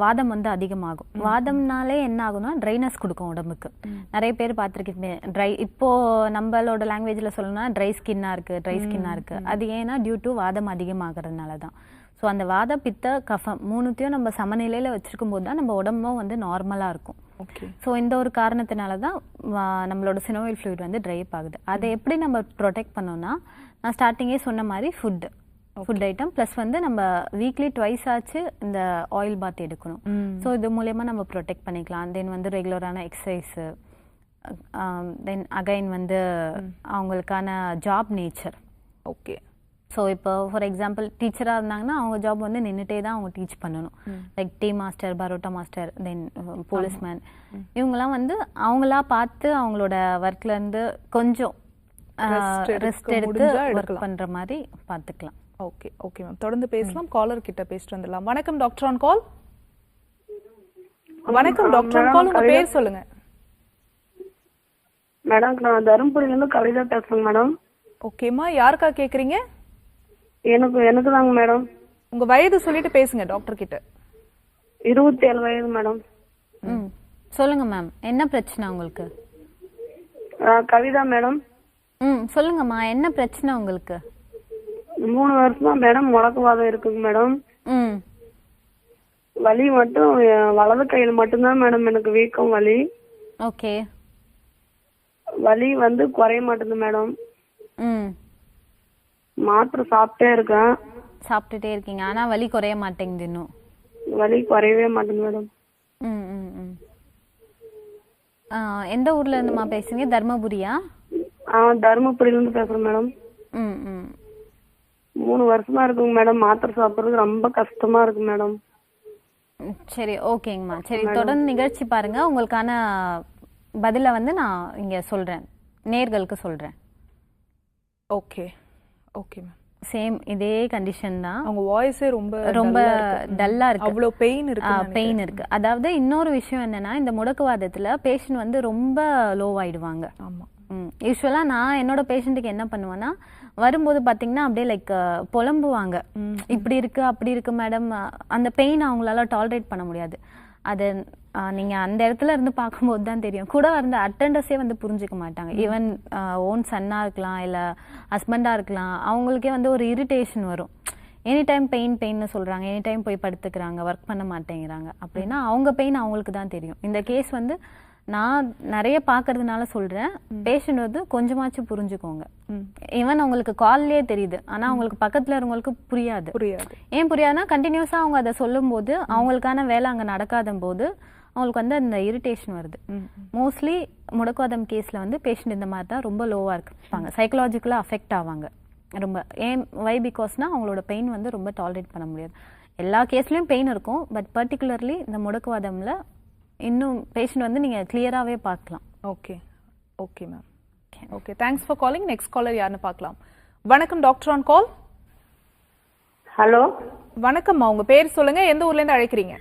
வாதம் வந்து அதிகமாகும். வாதம்னாலே என்ன ஆகும்னா ட்ரைனஸ் கொடுக்கும் உடம்புக்கு. நிறைய பேர் பார்த்துருக்கீங்க இப்போ நம்மளோட லாங்குவேஜில் சொல்லணும்னா ட்ரை ஸ்கின்னா இருக்கு. அது ஏன்னா டியூ டு வாதம் அதிகமாகிறதுனால தான். ஸோ அந்த வாத பித்த கஃபம் மூணுத்தையும் நம்ம சமநிலையில் வச்சிருக்கும் போது தான் நம்ம உடம்பும் வந்து நார்மலாக இருக்கும். ஸோ இந்த ஒரு காரணத்தினால தான் நம்மளோட சினோவியல் ஃப்ளூயிட் வந்து ட்ரை அப் ஆகுது. அதை எப்படி நம்ம ப்ரொடெக்ட் பண்ணோம்னா நான் ஸ்டார்டிங்கே சொன்ன மாதிரி ஃபுட் ஐட்டம் ப்ளஸ் வந்து நம்ம வீக்லி 2 ஆச்சு இந்த ஆயில் பாத் எடுக்கணும். ஸோ இது மூலயமா நம்ம ப்ரொடெக்ட் பண்ணிக்கலாம். தென் வந்து ரெகுலரான எக்ஸசைஸு, தென் அகைன் வந்து அவங்களுக்கான ஜாப் நேச்சர். ஓகே, ஸோ இப்போ ஃபார் எக்ஸாம்பிள் டீச்சராக இருந்தாங்கன்னா அவங்க ஜாப் வந்து நின்றுட்டே தான் அவங்க டீச் பண்ணணும். Like tea master, parotta master, then policeman, இவங்கெல்லாம் வந்து அவங்களா பார்த்து அவங்களோட ஒர்க்லேருந்து கொஞ்சம் ரெஸ்ட் எடுத்து ஒர்க் பண்ணுற மாதிரி பார்த்துக்கலாம். ஓகே மேம், தொடர்ந்து பேசலாம். காலர் கிட்ட பேசிட்டு வந்துடலாம். வணக்கம், டாக்டர் ஆன் கால். வணக்கம் டாக்டர் ஆன் கால், உங்க பேர் சொல்லுங்க. மேடம், நான் தருமபுரியில இருந்து கவிதா பேசுறேன் மேடம். ஓகேம்மா, யாருக்கா கேக்குறீங்க? எனக்கு தாங்க மேடம். உங்க வயது சொல்லிட்டு பேசுங்க டாக்டர் கிட்ட. 27 வயது மேடம். சொல்லுங்க மேம், என்ன பிரச்சனை உங்களுக்கு? கவிதா மேடம். சொல்லுங்கம்மா, என்ன பிரச்சனை உங்களுக்கு? 3 வருஷமா மேடம் முடக்குவாதம் இருக்குங்க மேடம். வலி மட்டும் வலது கையில மட்டும்தான் மேடம் எனக்கு வீக்கம், வலி. ஓகே, வலி வந்து குறைய மாட்டேங்குது மேடம். மாத்திரை சாப்பிட்டுட்டே இருக்கீங்க, ஆனா வலி குறைய மாட்டேங்குது. இன்னும் வலி குறையவே மாட்டேங்குது மேடம். எந்த ஊர்ல இருந்துமா பேசுறீங்க? தர்மபுரியா? தர்மபுரியில இருந்து பேசுறேன் மேடம். 3 வருஷமா இருக்குங்க மேடம். மாத்திரை சாப்பிடுறது ரொம்ப கஷ்டமா இருக்கு மேடம். சரி, ஓகேங்கம்மா. சரி, தொடர்ந்து நிகழ்ச்சி பாருங்க. உங்களுக்கான பதில வந்து நான் இங்க சொல்றேன், நேர்களுக்கு சொல்றேன். Okay ma'am. சேம் இதே கண்டிஷன் தான். அவங்க வாய்ஸே ரொம்ப டல்லா இருக்கு. அவ்வளவு பெயின் இருக்கு. அதாவது இன்னொரு விஷயம் என்னன்னா, இந்த முடக்குவாதத்துல பேஷண்ட் வந்து ரொம்ப லோவாயிடுவாங்க. ஆமா. யூஸ்வலா நான் என்னோட பேஷண்ட்டுக்கு என்ன பண்ணுவேன்னா, வரும்போது பாத்தீங்கன்னா அப்படியே லைக் புலம்புவாங்க, இப்படி இருக்கு அப்படி இருக்கு மேடம். அந்த பெயின் அவங்களால டாலரேட் பண்ண முடியாது. அது நீங்க அந்த இடத்துல இருந்து பார்க்கும்போது தான் தெரியும். கூட வந்து அட்டெண்டர்ஸே வந்து புரிஞ்சுக்க மாட்டாங்க. ஈவன் ஓன் சன்னா இருக்கலாம், இல்ல ஹஸ்பண்டா இருக்கலாம், அவங்களுக்கே வந்து ஒரு இரிட்டேஷன் வரும். எனி டைம் பெயின்னு சொல்றாங்க, எனி டைம் போய் படுத்துக்கிறாங்க, ஒர்க் பண்ண மாட்டேங்கிறாங்க அப்படின்னா அவங்க பெயின் அவங்களுக்கு தான் தெரியும். இந்த கேஸ் வந்து நான் நிறைய பார்க்கறதுனால சொல்றேன், பேஷண்ட் வந்து கொஞ்சமாச்சும் புரிஞ்சுக்கோங்க. ஈவன் உங்களுக்கு கால்லயே தெரியுது, ஆனா உங்களுக்கு பக்கத்துல இருக்கவங்களுக்கு புரியாது. ஏன் புரியாதுன்னா கண்டினியூஸா அவங்க அதை சொல்லும் போது அவங்களுக்கான வேலை அங்க நடக்காத போது அவங்களுக்கு வந்து அந்த இரிட்டேஷன் வருது. மோஸ்ட்லி முடக்குவாதம் கேஸ்ல வந்து பேஷண்ட் இந்த மாதிரி தான் ரொம்ப லோவா இருப்பாங்க, சைக்கலாஜிக்கலா அஃபெக்ட் ஆவாங்க ரொம்ப. ஏன் வை பிகாஸ்னா அவங்களோட பெயின் வந்து ரொம்ப டாலரேட் பண்ண முடியாது. எல்லா கேஸ்லயும் பெயின் இருக்கும், பட் பர்டிகுலர்லி இந்த முடக்குவாதம்ல இன்னும் பேஷண்ட் வந்து நீங்க கிளியராவே பார்க்கலாம். Okay okay ma'am. Okay, thanks for calling. Next caller யாருன்னு பார்க்கலாம். வணக்கம், டாக்டர் ஆன் கால். ஹலோ, வணக்கம்மா, உங்க பேர் சொல்லுங்க, எந்த ஊர்ல இருந்து அழைக்கிறீங்க?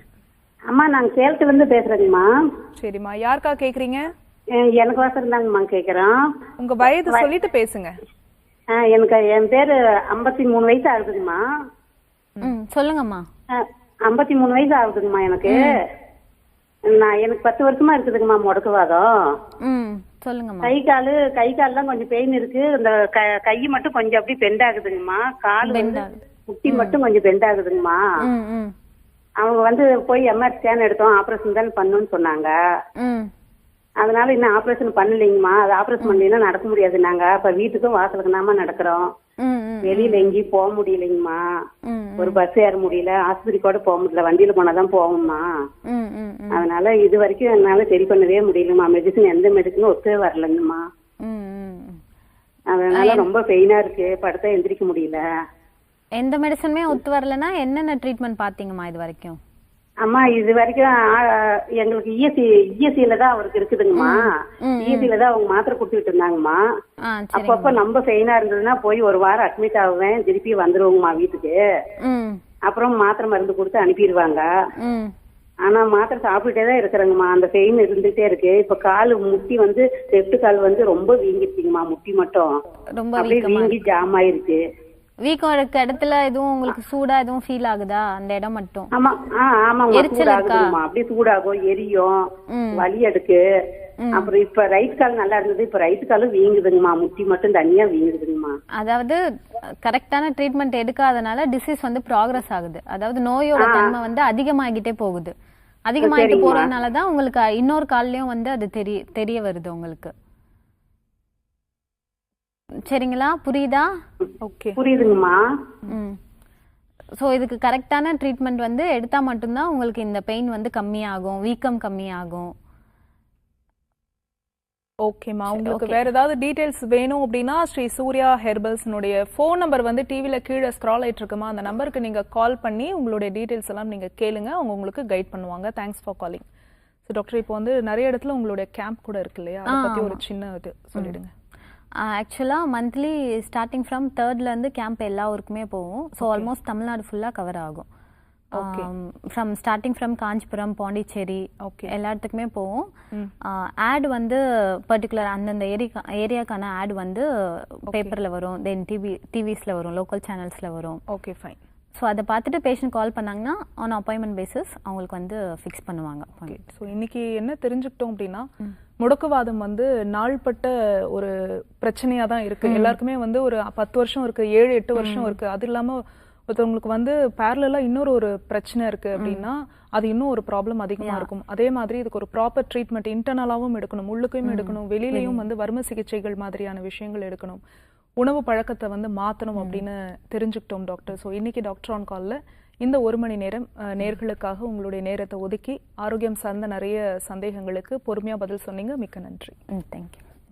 அம்மா நாங்க சேலத்துல இருந்து பேசுறேங்கம்மா. சரிம்மா, யாருக்கா கேக்குறீங்க? எனக்கு வாசம் தாங்கம்மா கேக்குறோம். உங்க வயது சொல்லிட்டு பேசுங்க. எனக்கு என் பேரு 53 வயசு ஆகுதுங்கம்மா. சொல்லுங்கம்மா. 53 வயசு ஆகுதுங்கம்மா எனக்கு. எனக்கு 10 வருஷமா இருக்குதுங்கம்மா முடக்குவாதம். சொல்லுங்கம்மா. கை கால்லாம் கொஞ்சம் பெயின் இருக்கு. இந்த கை மட்டும் கொஞ்சம் அப்படி பெண்ட் ஆகுதுங்கம்மா. கால் முட்டி மட்டும் கொஞ்சம் பெண்ட் ஆகுதுங்கம்மா. அவங்க வந்து போய் எம்ஆர் ஸ்கேன் எடுத்தோம், ஆபரேஷன் தான் பண்ணணும்னு சொன்னாங்க. அதனால இன்னும் ஆபரேஷன் பண்ணலைங்கம்மா. அது ஆபரேஷன் பண்ணீங்கன்னா நடக்க முடியாது. நாங்க இப்ப வீட்டுக்கும் வாசலுக்கு நாம நடக்கிறோம், வெளியில எங்கேயும் போக முடியலைங்கம்மா. ஒரு பஸ் ஏற முடியல, ஆஸ்பத்திரி கூட போக முடியல, வண்டியில போனாதான் போவோம்மா. அதனால இது வரைக்கும் என்னால சரி பண்ணவே முடியலம்மா. மெடிசன் எந்த மெடிசனும் ஒத்தே வரலங்கம்மா. அதனால ரொம்ப பெயினா இருக்கு, படுத்தா எந்திரிக்க முடியல. எந்த மெடிசனுமே ஒத்து வரலன்னா என்னென்ன ட்ரீட்மெண்ட் பாத்தீங்கம்மா இது வரைக்கும்? அம்மா இது வரைக்கும் எங்களுக்கு இஎஸ்சியில தான் அவருக்கு இருக்குதுங்கம்மா. இஎஸ்சியில தான் அவங்க மாத்திரை கொடுத்துட்டு இருந்தாங்கம்மா. அப்பப்ப நம்ம பெயினா இருந்ததுன்னா போய் ஒரு வாரம் அட்மிட் ஆகுவேன், திருப்பி வந்துருவோங்கம்மா வீட்டுக்கு. அப்புறம் மாத்திரை மருந்து கொடுத்து அனுப்பிடுவாங்க. ஆனா மாத்திரை சாப்பிட்டுட்டே தான் இருக்கிறேங்கம்மா. அந்த பெயின் இருந்துட்டே இருக்கு. இப்ப கால் முட்டி வந்து லெஃப்ட் கால் வந்து ரொம்ப வீங்கிருச்சுங்கம்மா. முட்டி மட்டும் அப்படியே வீங்கி ஜாம் ஆயிருக்கு. வீக்கம் இருக்க இடத்துல எதுவும் உங்களுக்கு சூடா எதுவும் ஃபீல் ஆகுதா? அந்த இடம் மட்டும்? ஆமா ஆமாங்க, சூடாகுதுமா. அப்படியே சூடாகும், எரியும், வலி எடுக்கு. அப்புறம் இப்ப ரைட் கால் நல்லா இருந்தது, இப்ப ரைட் காலும் வீங்குதுங்கம்மா. முட்டி மட்டும் தனியா வீங்குதுங்கம்மா. அதாவது கரெக்டான ட்ரீட்மெண்ட் எடுக்காதனால டிசீஸ் வந்து ப்ராக்ரஸ் ஆகுது. அதாவது நோயோட தன்மை வந்து அதிகமாகிட்டே போகுது. அதிகமாகிட்டு போறதுனாலதான் உங்களுக்கு இன்னொரு கால்லயும் வந்து அது தெரிய வருது உங்களுக்கு. சரிங்களா, புரியுதா? ஓகே, புரியுதுங்கம்மா. சோ இதுக்கு கரெக்டான ட்ரீட்மெண்ட் வந்து எடுத்தா மட்டும்தான் உங்களுக்கு இந்த பெயின் வந்து கம்மியாகும், வீக்கம் கம்மியாகும். ஓகேம்மா, உங்களுக்கு வேற ஏதாவது டீடைல்ஸ் வேணும் அப்படின்னா ஸ்ரீ சூர்யா ஹெர்பல்ஸ்னுடைய ஃபோன் நம்பர் வந்து டிவில கீழே ஸ்க்ரால் ஆயிட்டு இருக்குமா, அந்த நம்பருக்கு நீங்க கால் பண்ணி உங்களுடைய டீடைல்ஸ் எல்லாம் நீங்க கேளுங்க, அவங்க உங்களுக்கு கைட் பண்ணுவாங்க. Thanks for calling. So doctor, இப்போ வந்து நிறைய இடத்துல உங்களுடைய கேம்ப் கூட இருக்கு இல்லையா, அதை பத்தி ஒரு சின்ன இது சொல்லிடுங்க. ஆக்சுவலாக monthly starting from 3rd camp எல்லா ஊருக்குமே போகும். ஸோ ஆல்மோஸ்ட் தமிழ்நாடு ஃபுல்லாக கவர் ஆகும். ஸ்டார்டிங் ஃப்ரம் காஞ்சிபுரம், பாண்டிச்சேரி, எல்லா இடத்துக்குமே போவோம். ஆட் வந்து பர்டிகுலர் அந்தந்த ஏரியாக்கான ஆட் வந்து பேப்பரில் வரும், தென் டிவிஸில் வரும், லோக்கல் சேனல்ஸில் வரும். Okay, fine. ஸோ அதை பார்த்துட்டு பேஷண்ட் கால் பண்ணாங்கன்னா ஆன் அப்பாயின்மெண்ட் பேசிஸ் அவங்களுக்கு வந்து ஃபிக்ஸ் பண்ணுவாங்க. ஸோ இன்னைக்கு என்ன தெரிஞ்சுக்கிட்டோம் அப்படின்னா, முடக்குவாதம் வந்து நாள்பட்ட ஒரு பிரச்சனையா தான் இருக்கு. எல்லாருக்குமே வந்து ஒரு 10 வருஷம் இருக்கு, 7-8 வருஷம் இருக்கு. அது இல்லாம ஒருத்தவங்களுக்கு வந்து பேரலா இன்னொரு ஒரு பிரச்சனை இருக்கு அப்படின்னா அது இன்னும் ஒரு ப்ராப்ளம் அதிகமா இருக்கும். அதே மாதிரி இதுக்கு ஒரு ப்ராப்பர் ட்ரீட்மெண்ட் இன்டர்னலாவும் எடுக்கணும், உள்ளுக்கையும் எடுக்கணும், வெளியிலையும் வந்து வர்ம சிகிச்சைகள் மாதிரியான விஷயங்கள் எடுக்கணும், உணவு பழக்கத்தை வந்து மாற்றணும் அப்படின்னு தெரிஞ்சுக்கிட்டோம் டாக்டர். ஸோ இன்னைக்கு டாக்டர் ஆன் காலில் இந்த 1 மணி நேரம் நேர்களுக்காக உங்களுடைய நேரத்தை ஒதுக்கி ஆரோக்கியம் சார்ந்த நிறைய சந்தேகங்களுக்கு பொறுமையாக பதில் சொன்னீங்க. மிக்க நன்றி. தேங்க்யூ.